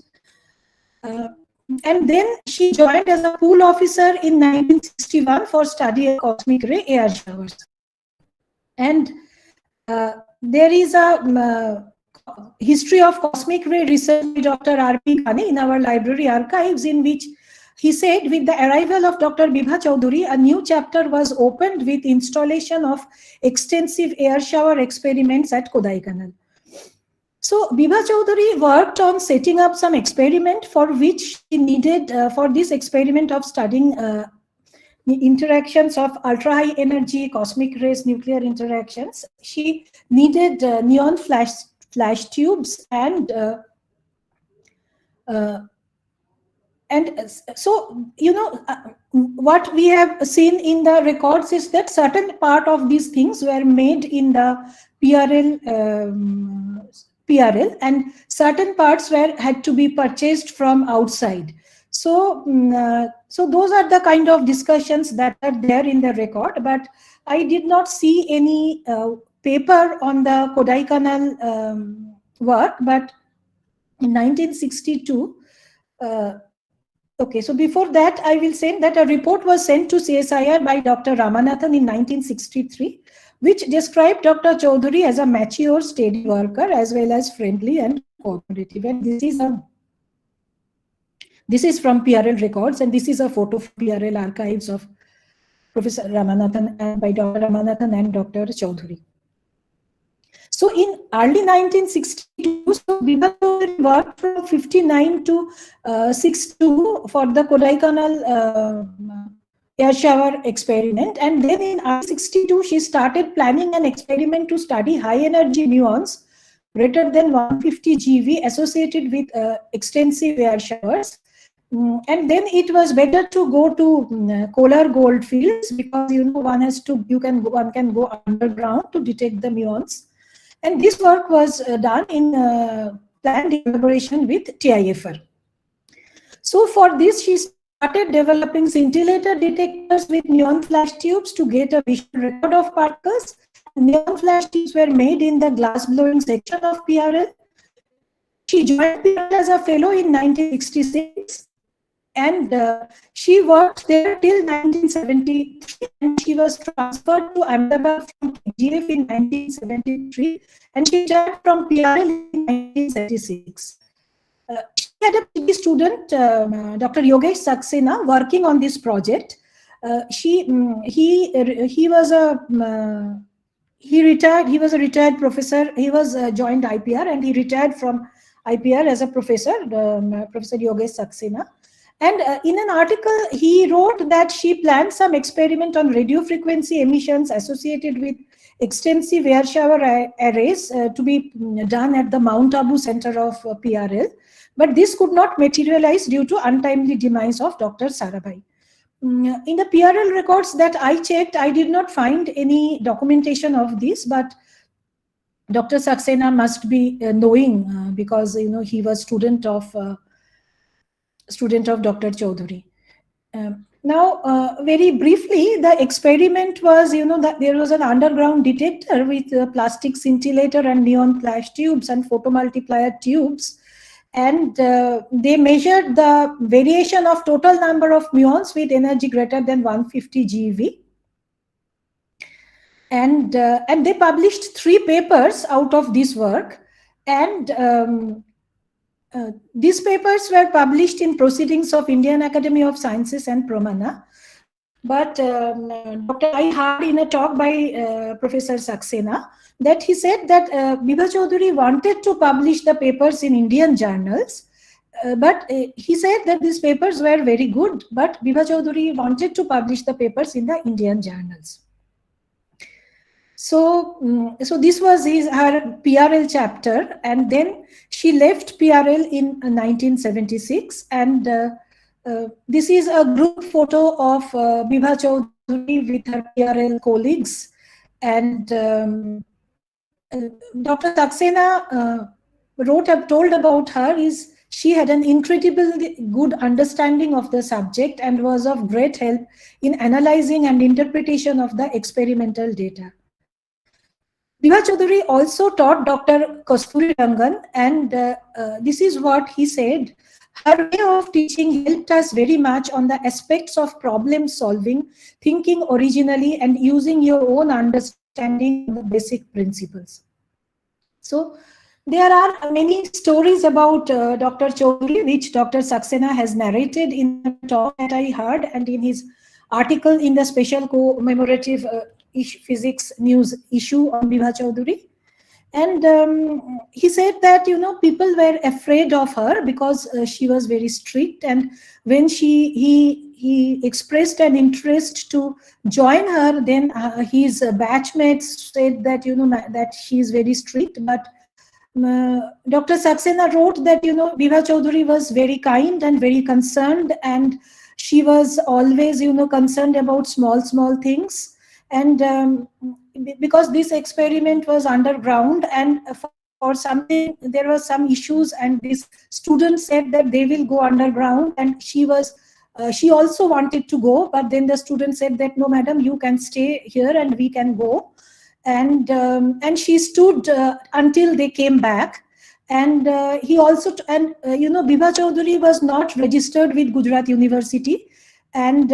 And then she joined as a pool officer in 1961 for study of cosmic ray air showers. And there is a history of cosmic ray research by Dr. R.P. Ghani in our library archives, in which he said, with the arrival of Dr. Bibha Chaudhuri, a new chapter was opened with installation of extensive air shower experiments at Kodaikanal. So Bibha Chaudhuri worked on setting up some experiment for which she needed, for this experiment of studying the interactions of ultra-high energy cosmic rays nuclear interactions. She needed neon flash tubes, and so, what we have seen in the records is that certain part of these things were made in the PRL, and certain parts had to be purchased from outside. So, so those are the kind of discussions that are there in the record, but I did not see any paper on the Kodaikanal work, but in 1962, okay, so before that, I will say that a report was sent to CSIR by Dr. Ramanathan in 1963, which described Dr. Chaudhuri as a mature, steady worker, as well as friendly and cooperative. And this is from PRL records, and this is a photo from PRL archives of Professor Ramanathan and by Dr. Ramanathan and Dr. Chaudhuri. So in early 1962, so Bibha Chaudhuri worked from 59 to 62 for the Kodaikanal air shower experiment, and then in 1962 she started planning an experiment to study high energy muons greater than 150 GeV associated with extensive air showers. And then it was better to go to Kolar gold fields, because one can go underground to detect the muons. And this work was done in planned collaboration with TIFR. So for this, she started developing scintillator detectors with neon flash tubes to get a visual record of particles. And neon flash tubes were made in the glass blowing section of PRL. She joined PRL as a fellow in 1966, and she worked there till 1973, and she was transferred to Ahmedabad from KGF in 1973, and she retired from PRL in 1976. She had a PhD student, Dr. Yogesh Saxena, working on this project. He was a he retired. He was a retired professor. He was joined IPR, and he retired from IPR as a professor, Professor Yogesh Saxena. And in an article, he wrote that she planned some experiment on radio frequency emissions associated with extensive air shower arrays to be done at the Mount Abu Center of PRL. But this could not materialize due to untimely demise of Dr. Sarabhai. In the PRL records that I checked, I did not find any documentation of this, but Dr. Saxena must be knowing because he was student of Dr. Chaudhary. Now, very briefly, the experiment was, that there was an underground detector with plastic scintillator and neon flash tubes and photomultiplier tubes. And they measured the variation of total number of muons with energy greater than 150 GeV. And they published 3 papers out of this work. And these papers were published in Proceedings of Indian Academy of Sciences and Pramana. But Dr. I heard in a talk by Professor Saxena that he said that Bibha Chaudhary wanted to publish the papers in Indian journals. But he said that these papers were very good, but Bibha Chaudhary wanted to publish the papers in the Indian journals. So this was her PRL chapter, and then she left PRL in 1976, and this is a group photo of Bibha Chaudhary with her PRL colleagues, and Dr. Saxena told about her is she had an incredibly good understanding of the subject and was of great help in analyzing and interpretation of the experimental data. Bibha Chaudhary also taught Dr. Kasturi Rangan, and this is what he said. Her way of teaching helped us very much on the aspects of problem solving, thinking originally, and using your own understanding of the basic principles. So there are many stories about Dr. Chaudhary, which Dr. Saxena has narrated in a talk that I heard and in his article in the special commemorative physics news issue on Bibha Chaudhary. And he said that, people were afraid of her because she was very strict. And when he expressed an interest to join her, then his batchmates said that, that she is very strict. But Dr. Saxena wrote that, Bibha Chaudhary was very kind and very concerned, and she was always, concerned about small things. And because this experiment was underground, and for something there were some issues, and these students said that they will go underground, and she also wanted to go, but then the student said that no madam, you can stay here and we can go. And she stood until they came back. And he also Bibha Chaudhary was not registered with Gujarat University, and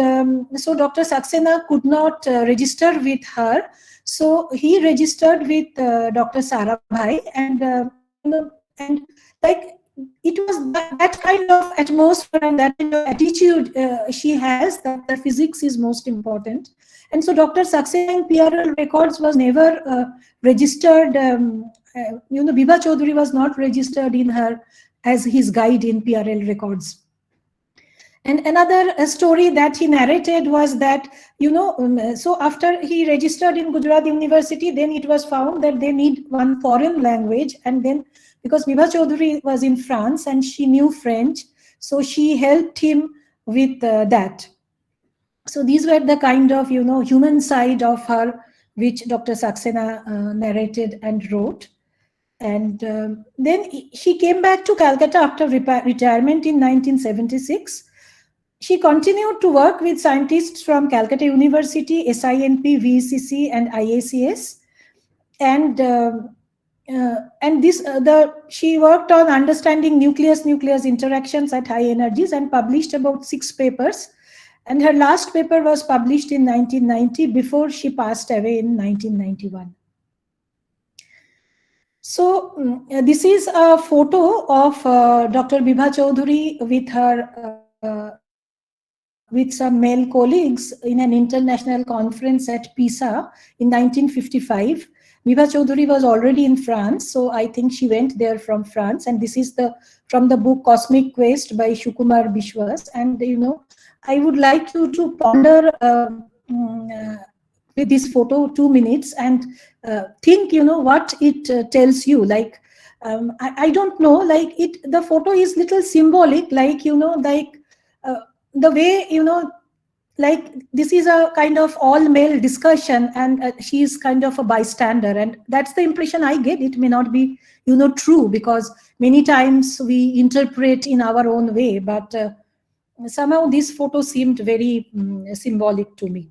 so Dr. Saxena could not register with her. So he registered with Dr. Sarabhai, and like it was that kind of atmosphere and that kind of attitude she has, that the physics is most important. And so Dr. Saxena in PRL records was never registered. Bibha Chaudhary was not registered in her as his guide in PRL records. And another story that he narrated was that, so after he registered in Gujarat University, then it was found that they need one foreign language. And then because Bibha Chaudhary was in France and she knew French, so she helped him with that. So these were the kind of, human side of her, which Dr. Saxena narrated and wrote. And then she came back to Calcutta after retirement in 1976. She continued to work with scientists from Calcutta University, SINP, VCC, and IACS. And this the she worked on understanding nucleus interactions at high energies and published about 6 papers. And her last paper was published in 1990 before she passed away in 1991. So this is a photo of Dr. Bibha Chaudhuri with her with some male colleagues in an international conference at Pisa in 1955. Bibha Chaudhuri was already in France, so I think she went there from France. And this is the from the book Cosmic Quest by Shukumar Bishwas. And I would like you to ponder with this photo 2 minutes and think what it tells you. Like I don't know, like the photo is little symbolic, like the way like this is a kind of all male discussion, and she is kind of a bystander, and that's the impression I get. It may not be true, because many times we interpret in our own way, but somehow this photo seemed very symbolic to me.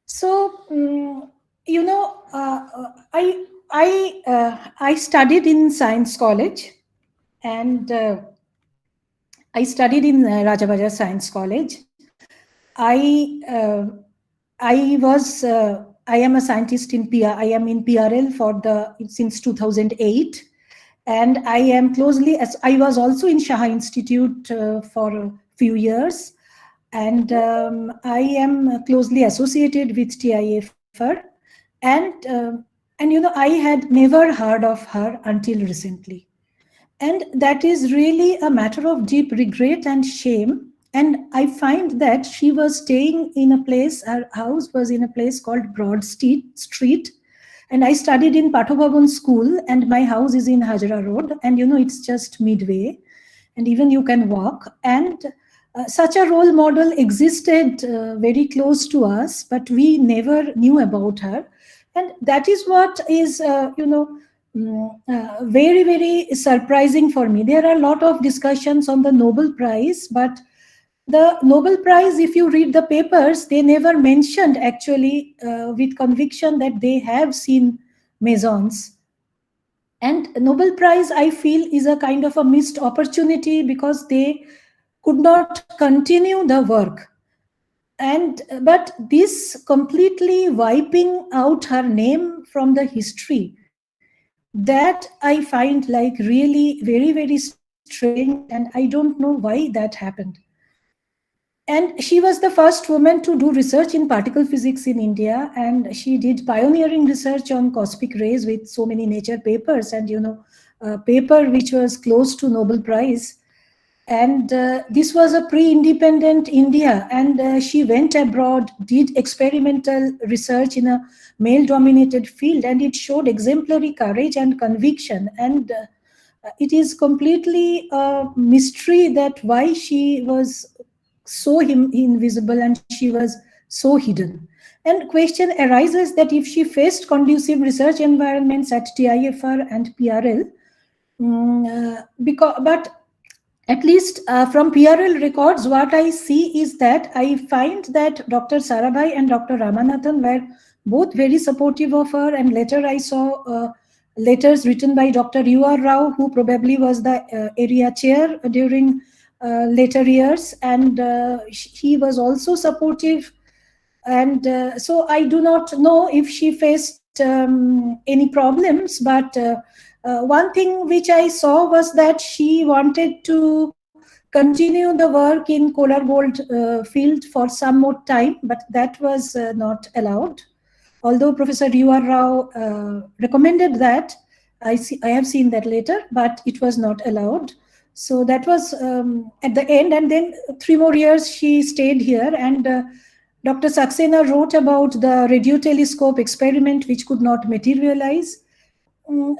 So I studied in science college, and I studied in Rajabajar Science College. I uh, I was I am a scientist in PR. I am in PRL for the since 2008, and I am closely as I was also in Shah Institute for a few years, and I am closely associated with TIFR, and I had never heard of her until recently. And that is really a matter of deep regret and shame. And I find that she was staying in a place, her house was in a place called Broad Street. And I studied in Patobhavan School, and my house is in Hajra Road. And it's just midway, and even you can walk. And such a role model existed very close to us, but we never knew about her. And that is what is, very, very surprising for me. There are a lot of discussions on the Nobel Prize, but the Nobel Prize, if you read the papers, they never mentioned actually with conviction that they have seen mesons. And Nobel Prize, I feel, is a kind of a missed opportunity because they could not continue the work. And but this completely wiping out her name from the history, that I find like really very, very strange, and I don't know why that happened. And she was the first woman to do research in particle physics in India, and she did pioneering research on cosmic rays with so many Nature papers, and a paper which was close to Nobel Prize. And this was a pre-independent India, and she went abroad, did experimental research in a male-dominated field, and it showed exemplary courage and conviction. And it is completely a mystery that why she was so invisible and she was so hidden. And question arises that if she faced conducive research environments at TIFR and PRL, but at least from PRL records, what I see is that I find that Dr. Sarabhai and Dr. Ramanathan were both very supportive of her. And later I saw letters written by Dr. U.R. Rao, who probably was the area chair during later years. And he was also supportive. And so I do not know if she faced any problems, but one thing which I saw was that she wanted to continue the work in Kolar Gold field for some more time, but that was not allowed. Although Professor U.R. Rao recommended that, I have seen that later, but it was not allowed. So that was at the end, and then 3 more years she stayed here, and Dr. Saxena wrote about the radio telescope experiment which could not materialize.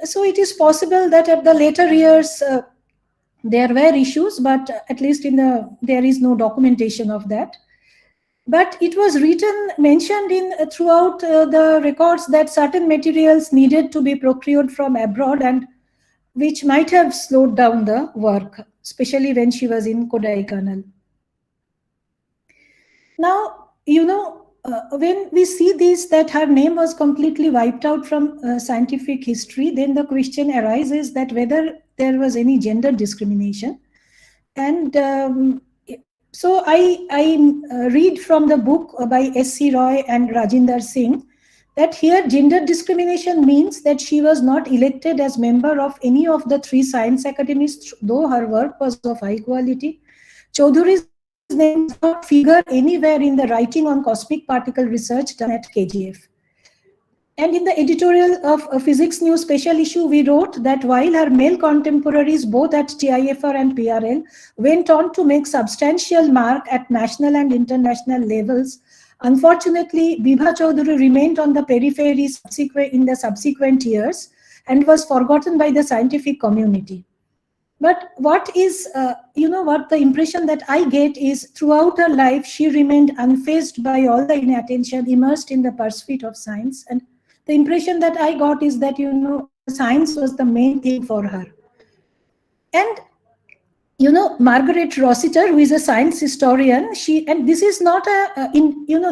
So it is possible that at the later years there were issues, but at least there is no documentation of that. But it was written, mentioned in throughout the records that certain materials needed to be procured from abroad, and which might have slowed down the work, especially when she was in Kodaikanal. Now, when we see this, that her name was completely wiped out from scientific history, then the question arises that whether there was any gender discrimination. And so I read from the book by S.C. Roy and Rajinder Singh that here gender discrimination means that she was not elected as member of any of the three science academies, though her work was of high quality. Chaudhury's name does not figure anywhere in the writing on cosmic particle research done at KGF. And in the editorial of a Physics News special issue, we wrote that while her male contemporaries, both at TIFR and PRL, went on to make substantial mark at national and international levels, unfortunately, Bibha Chaudhury remained on the periphery in the subsequent years and was forgotten by the scientific community. But what is, what the impression that I get is throughout her life, she remained unfazed by all the inattention, immersed in the pursuit of science. And the impression that I got is that, science was the main thing for her. And Margaret Rossiter, who is a science historian, and this is not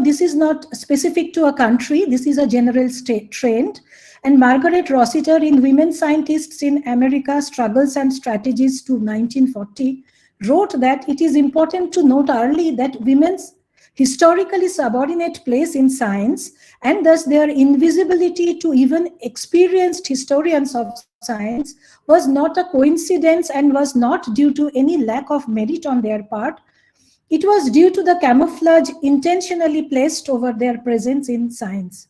this is not specific to a country. This is a general trend. And Margaret Rossiter in Women Scientists in America, Struggles and Strategies to 1940, wrote that it is important to note early that women's historically subordinate place in science, and thus their invisibility to even experienced historians of science, was not a coincidence and was not due to any lack of merit on their part. It was due to the camouflage intentionally placed over their presence in science.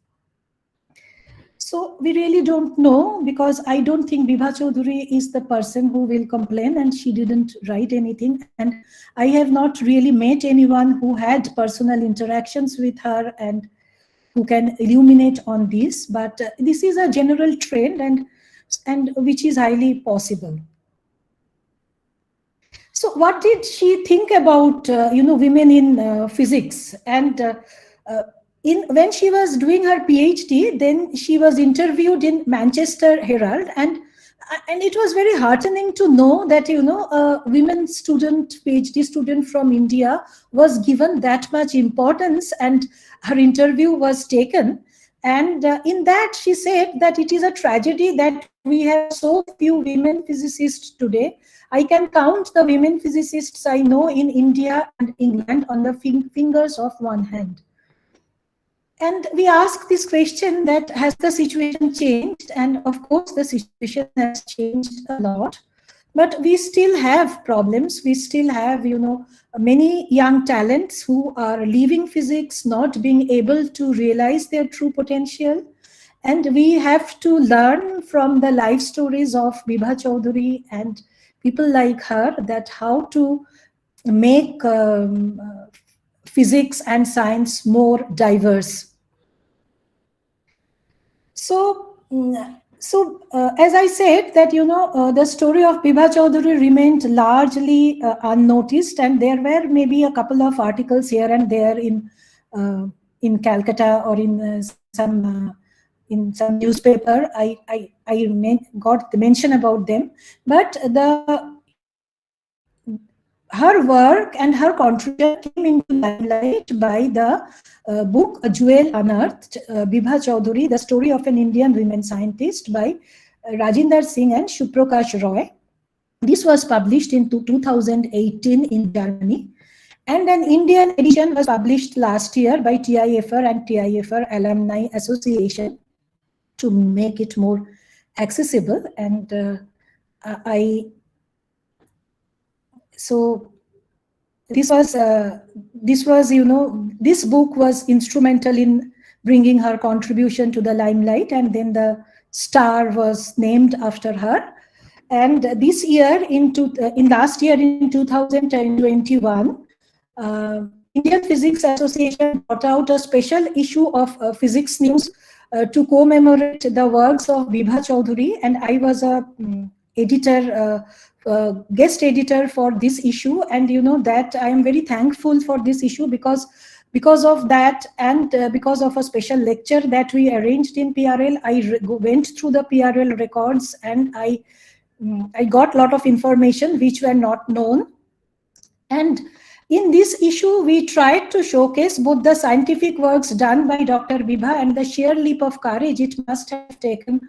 So we really don't know, because I don't think Bibha Chaudhury is the person who will complain, and she didn't write anything. And I have not really met anyone who had personal interactions with her and who can illuminate on this. But this is a general trend, and which is highly possible. So what did she think about women in physics? And when she was doing her PhD, then she was interviewed in Manchester Herald, and it was very heartening to know that a women student, PhD student from India, was given that much importance, and her interview was taken. And in that, she said that it is a tragedy that we have so few women physicists today. I can count the women physicists I know in India and England on the fingers of one hand. And we ask this question, that has the situation changed? And of course, the situation has changed a lot. But we still have problems. We still have, many young talents who are leaving physics, not being able to realize their true potential. And we have to learn from the life stories of Bibha Chaudhury and people like her, that how to make physics and science more diverse. So as I said, that the story of Bibha Chaudhury remained largely unnoticed, and there were maybe a couple of articles here and there in Calcutta or in some newspaper. I got the mention about them, but her work and her contribution came into limelight by the book A Jewel Unearthed, Bibha Chaudhury, The Story of an Indian Women Scientist, by Rajinder Singh and Shuprakash Roy. This was published in 2018 in Germany, and an Indian edition was published last year by TIFR and TIFR Alumni Association to make it more accessible. And so this book was instrumental in bringing her contribution to the limelight, and then the star was named after her. And this year, last year in 2021, Indian Physics Association brought out a special issue of Physics News to commemorate the works of Bibha Chaudhury, and I was a guest editor for this issue. And that I am very thankful for this issue, because Because of that, and because of a special lecture that we arranged in PRL, I went through the PRL records, and I got a lot of information which were not known. And in this issue, we tried to showcase both the scientific works done by Dr. Bibha and the sheer leap of courage it must have taken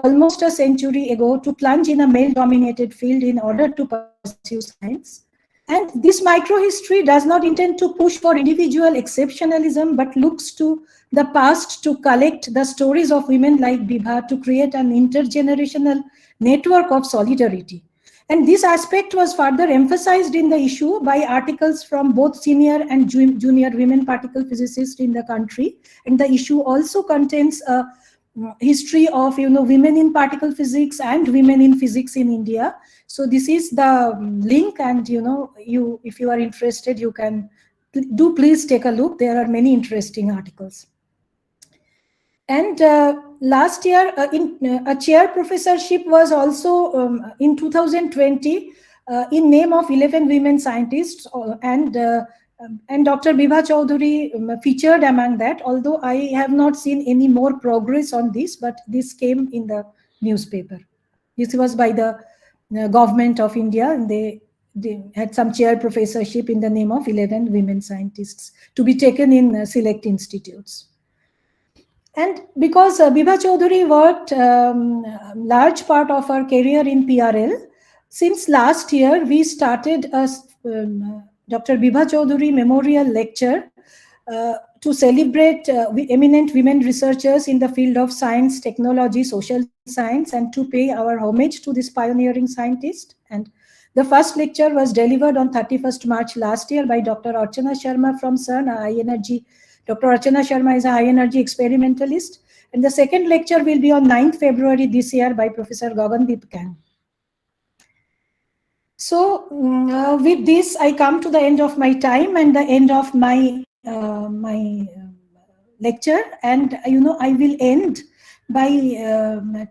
almost a century ago to plunge in a male-dominated field in order to pursue science. And this microhistory does not intend to push for individual exceptionalism, but looks to the past to collect the stories of women like Bibha to create an intergenerational network of solidarity. And this aspect was further emphasized in the issue by articles from both senior and junior women particle physicists in the country. And the issue also contains a history of women in particle physics and women in physics in India. So this is the link, and you if you are interested, you can please take a look. There are many interesting articles. And last year, a chair professorship was also in 2020 in name of 11 women scientists, and Dr. Bibha Chaudhuri featured among that. Although I have not seen any more progress on this, but this came in the newspaper. This was by the government of India, and they had some chair professorship in the name of 11 women scientists to be taken in select institutes. And because Bibha Chaudhuri worked large part of her career in PRL, since last year we started a Dr. Bibha Chaudhuri Memorial Lecture to celebrate eminent women researchers in the field of science, technology, social science, and to pay our homage to this pioneering scientist. And the first lecture was delivered on 31st March last year by Dr. Archana Sharma from CERN, a high energy. Dr. Archana Sharma is a high energy experimentalist. And the second lecture will be on 9th February this year by Professor Gagandeep Kang. So with this, I come to the end of my time and the end of my lecture, and I will end by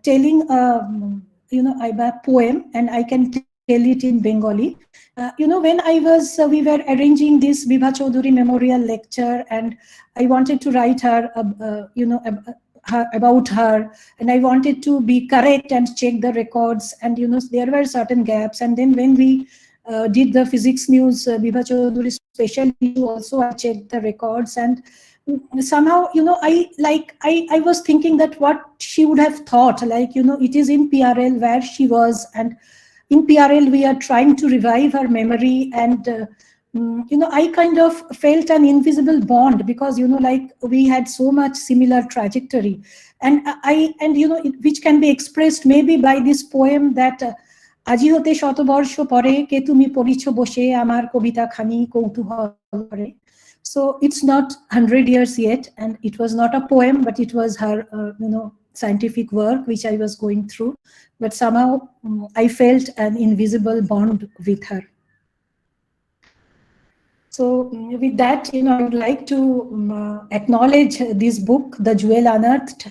telling a poem, and I can tell it in Bengali. When we were arranging this Bibha Chaudhuri Memorial Lecture, and I wanted to write her, about her, and I wanted to be correct and check the records, and there were certain gaps. And then when we did the physics news Bibha Chaudhuri special issue, also I checked the records, and somehow I was thinking that what she would have thought, it is in PRL where she was, and in PRL we are trying to revive her memory. And I kind of felt an invisible bond, because we had so much similar trajectory, and which can be expressed maybe by this poem that আজি হতে শতবর্ষ পরে কে তুমি পড়িছ বসে আমার কবিতা খানি কৌতূহল করে. So it's not 100 years yet, and it was not a poem, but it was her scientific work which I was going through, but somehow I felt an invisible bond with her. So with that, I would like to acknowledge this book, The Jewel Unearthed,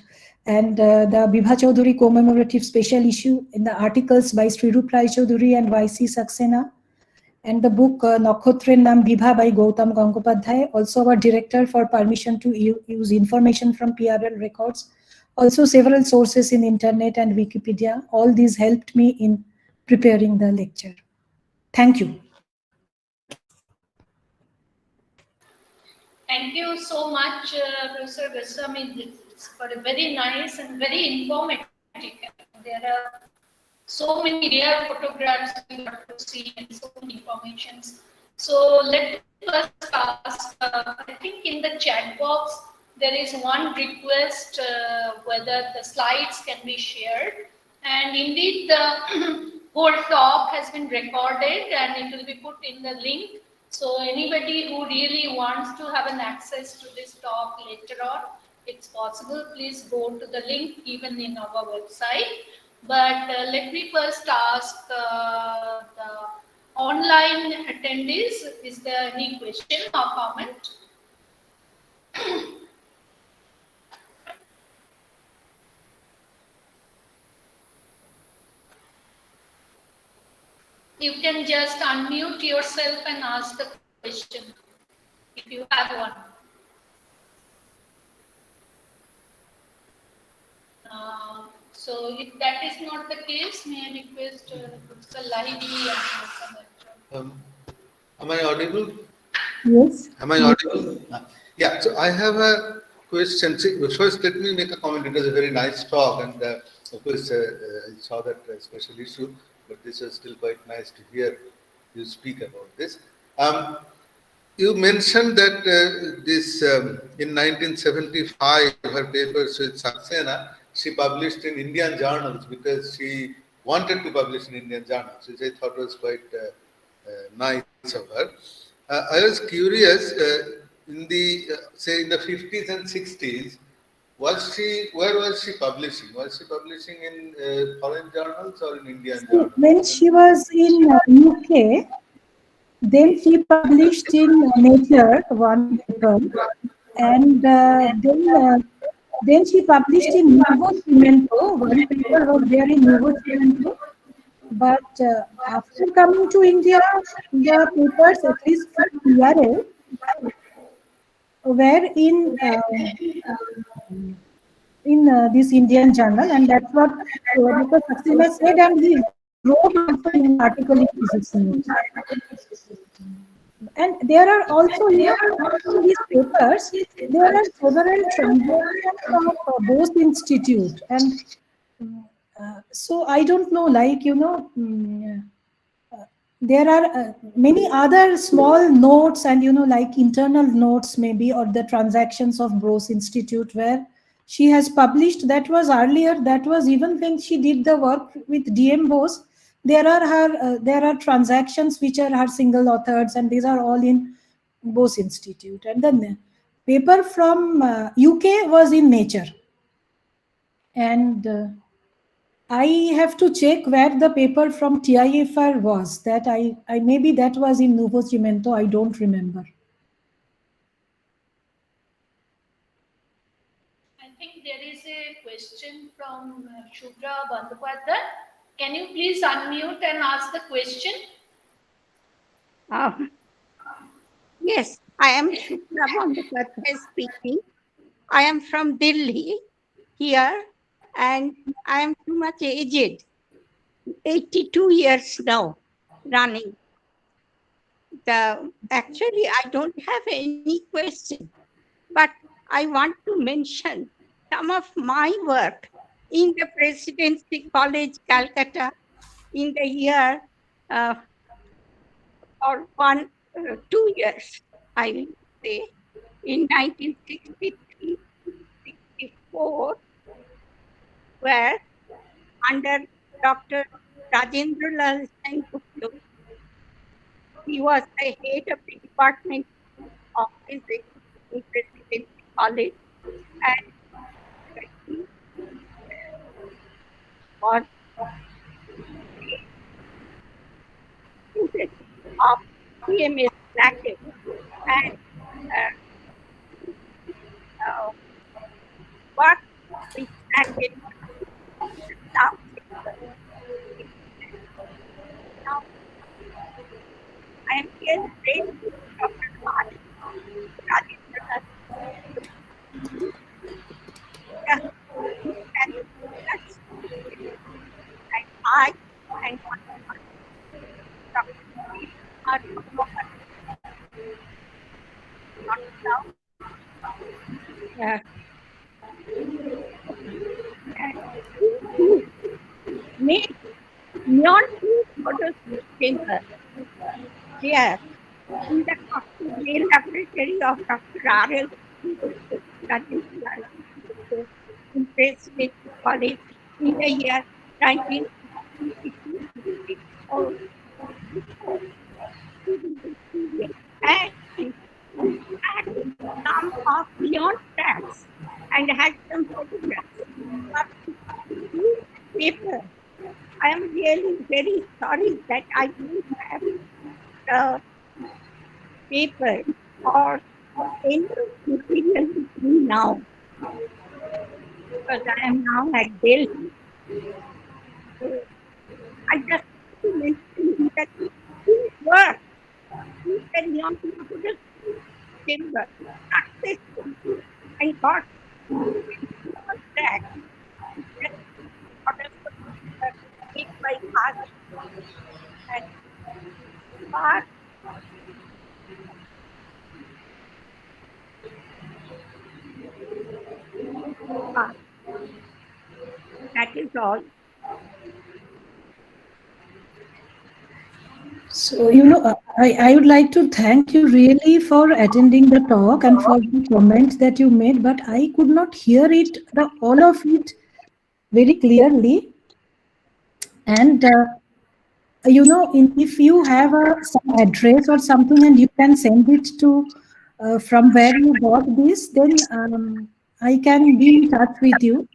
and the Bibha Chaudhuri commemorative special issue in the articles by Srubabati Chaudhuri and Y.C. Saxena, and the book Nakshotrer Naam Bibha by Gautam Gangopadhyay, also our director for permission to use information from PRL records, also several sources in internet and Wikipedia. All these helped me in preparing the lecture. Thank you. Thank you so much, Professor Goswami, for a very nice and very informative. There are so many rare photographs we got to see and so many informations. So let me first ask, I think in the chat box there is one request whether the slides can be shared, and indeed the whole talk has been recorded and it will be put in the link. So anybody who really wants to have an access to this talk later on, it's possible. Please go to the link even in our website. But let me first ask the online attendees, is there any question or comment? You can just unmute yourself and ask the question if you have one. So if that is not the case, may I request Professor Lahiri and comment. Um, am I audible? Yes. Am I audible? Yeah, so I have a question. See, first, let me make a comment. It was a very nice talk, and of course, I saw that special issue, but this is still quite nice to hear you speak about this. You mentioned that this in 1975, her papers with Saxena, she published in Indian journals because she wanted to publish in Indian journals, which I thought was quite nice of her. I was curious, in the say in the 50s and 60s, where was she publishing? Was she publishing in foreign journals or in Indian So journals? when she was in UK, then she published in Nature one paper, and then she published in Nuevo Cimento. One paper was there in Nuevo Cimento, but after coming to India, the papers, at least from PRL, were in this Indian journal, and that's what Dr. Saxena said, and he wrote also in an article in Physics News. And there are also, in these papers, there are several transactions of Bose Institute, and so I don't know, like there are many other small notes and like internal notes maybe, or the transactions of Bose Institute where she has published. That was earlier, that was even when she did the work with DM Bose. There are transactions which are her single authors, and these are all in Bose Institute. And then paper from UK was in Nature, and I have to check where the paper from TIFR was. That I maybe that was in Nuevo Cimento. I don't remember. I think there is a question from Shubra Bandhapadhyay. Can you please unmute and ask the question? Uh, yes, I am Shukla Bandhapadhyay speaking. I am from Delhi here, and I am too much aged, 82 years now running. Actually, I don't have any question, but I want to mention some of my work in the Presidency College, Calcutta, in the year uh, or 2 years, I will say, in 1963, 64, where under Dr. Rajendra Lal Sen Gupta, he was the head of the Department of Physics in Presidency College, and he was the student of CMS bracket, and uh, uh, worked with bracket now. Now I am here grateful to Dr. Rajendra Lal Sen and that's and I and Dr. are not now. Uh, and he made neon tube photo chamber here in the cocktail laboratory of Dr. R.L. in President College in the year 1962. Or and he had some of neon tracks and had some photographs. But this paper, I am really very sorry that I don't have the paper or any material with me now because I am now at Delhi. So I just want to mention that he worked in the neon chamber successfully and got track And far, uh, that is all. So, I would like to thank you really for attending the talk and for the comments that you made, but I could not hear it, all of it very clearly. And, if you have some address or something and you can send it to from where you got this, then I can be in touch with you.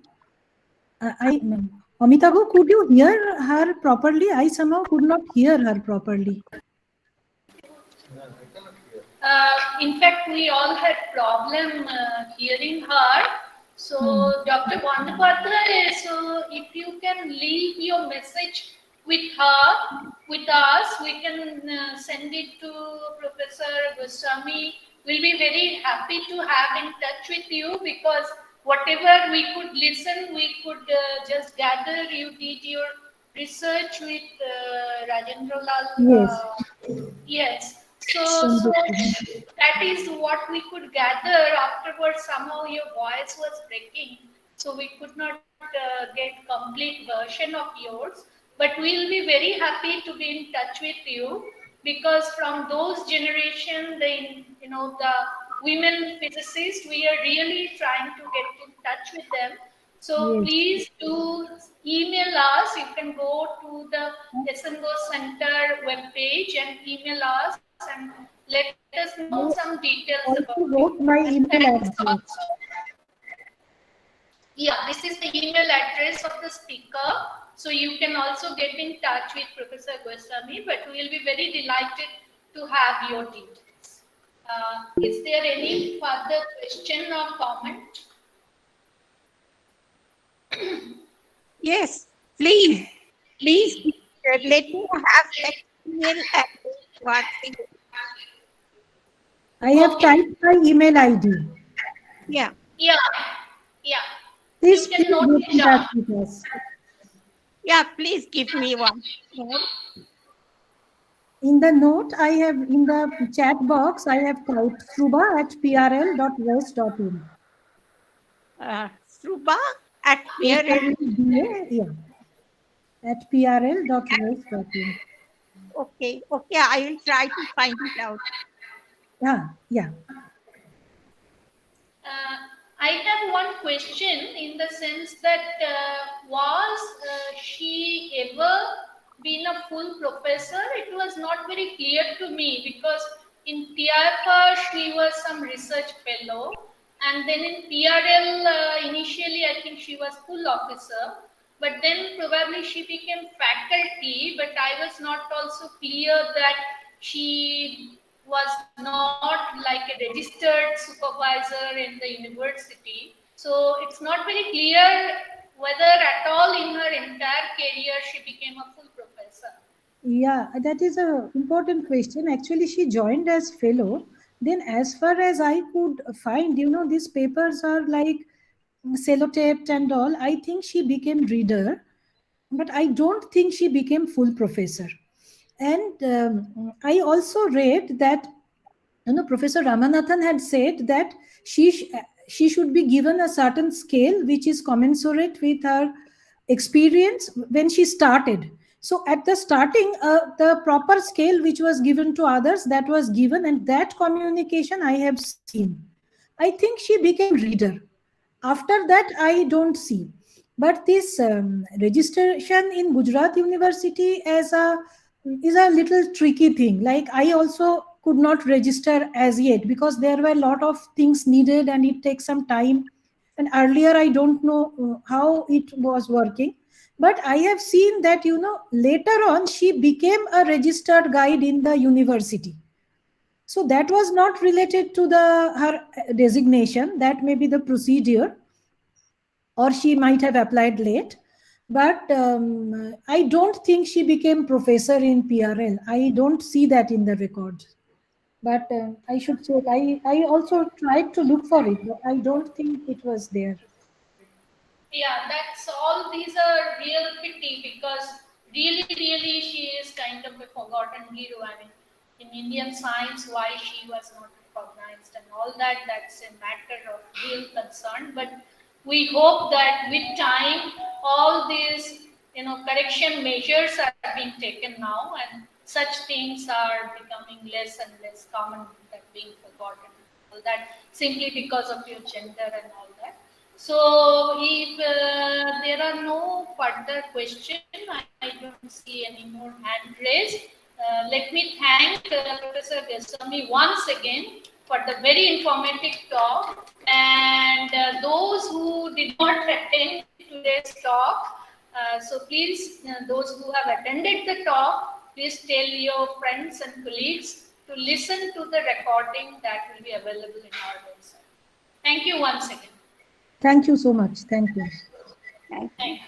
Amitabh, could you hear her properly? I somehow could not hear her properly. In fact, we all had problem hearing her. Hmm. So, Dr. Bandapatra, so if you can leave your message with her, with us, we can send it to Professor Goswami. We'll be very happy to have in touch with you because whatever we could listen, we could just gather. You did your research with Rajendra Lal. Yes. Yes. So Send it to me. that is what we could gather. Afterwards, somehow your voice was breaking, so we could not get complete version of yours. But we'll be very happy to be in touch with you because from those generation, the women physicists, we are really trying to get in touch with them. So Yes. please do email us. You can go to the SNGO Center webpage and email us and let us know some I details about you. also And wrote my thanks email also. address. Yeah, this is the email address of the speaker. So you can also get in touch with Professor Goswami, but we will be very delighted to have your details. Is there any further question or comment? Yes, please, please let me have that email address once again. I have Okay. typed my email ID. Yeah, Yeah, yeah. You Please can note get it in touch down. with us. yeah, please give me one more. In the note, I have in the chat box, I have typed sruba@prl.west.in. Sruba at PRL. SRUBA, yeah, at prl.west.in. Okay, okay, I will try to find it out. Yeah, yeah. Uh, I have one question in the sense that was she ever been a full professor? It was not very clear to me because in TIFR she was some research fellow, and then in PRL initially I think she was full officer, but then probably she became faculty. But I was not also clear that she was not like a registered supervisor in the university. So it's not very clear whether at all in her entire career she became a full professor. Yeah, that is a important question. Actually, she joined as fellow. Then, as far as I could find, these papers are like sellotaped and all. I think she became reader, but I don't think she became full professor. And I also read that Professor Ramanathan had said that she should be given a certain scale which is commensurate with her experience when she started. So at the starting, the proper scale which was given to others, that was given, and that communication I have seen. I think she became reader. After that, I don't see. But this registration in Gujarat University as a is a little tricky thing. Like I also could not register as yet because there were a lot of things needed and it takes some time. And earlier, I don't know how it was working. But I have seen that later on she became a registered guide in the university. So that was not related to the her designation. That may be the procedure, or she might have applied late. But I don't think she became professor in PRL. I don't see that in the records. But I should check. I also tried to look for it, but I don't think it was there. Yeah, that's all. These are real pity because really, she is kind of a forgotten hero. I mean, in Indian science, why she was not recognized and all that, that's a matter of real concern. But we hope that with time, all these, correction measures are being taken now, and such things are becoming less and less common, that being forgotten. All that simply because of your gender and all that. So, if there are no further questions, I don't see any more hand raised. Let me thank Professor Goswami once again for the very informative talk. And those who did not attend today's talk, so please, those who have attended the talk, please tell your friends and colleagues to listen to the recording that will be available in our website. Thank you once again. Thank you so much. Thank you. Thank you. Thank you.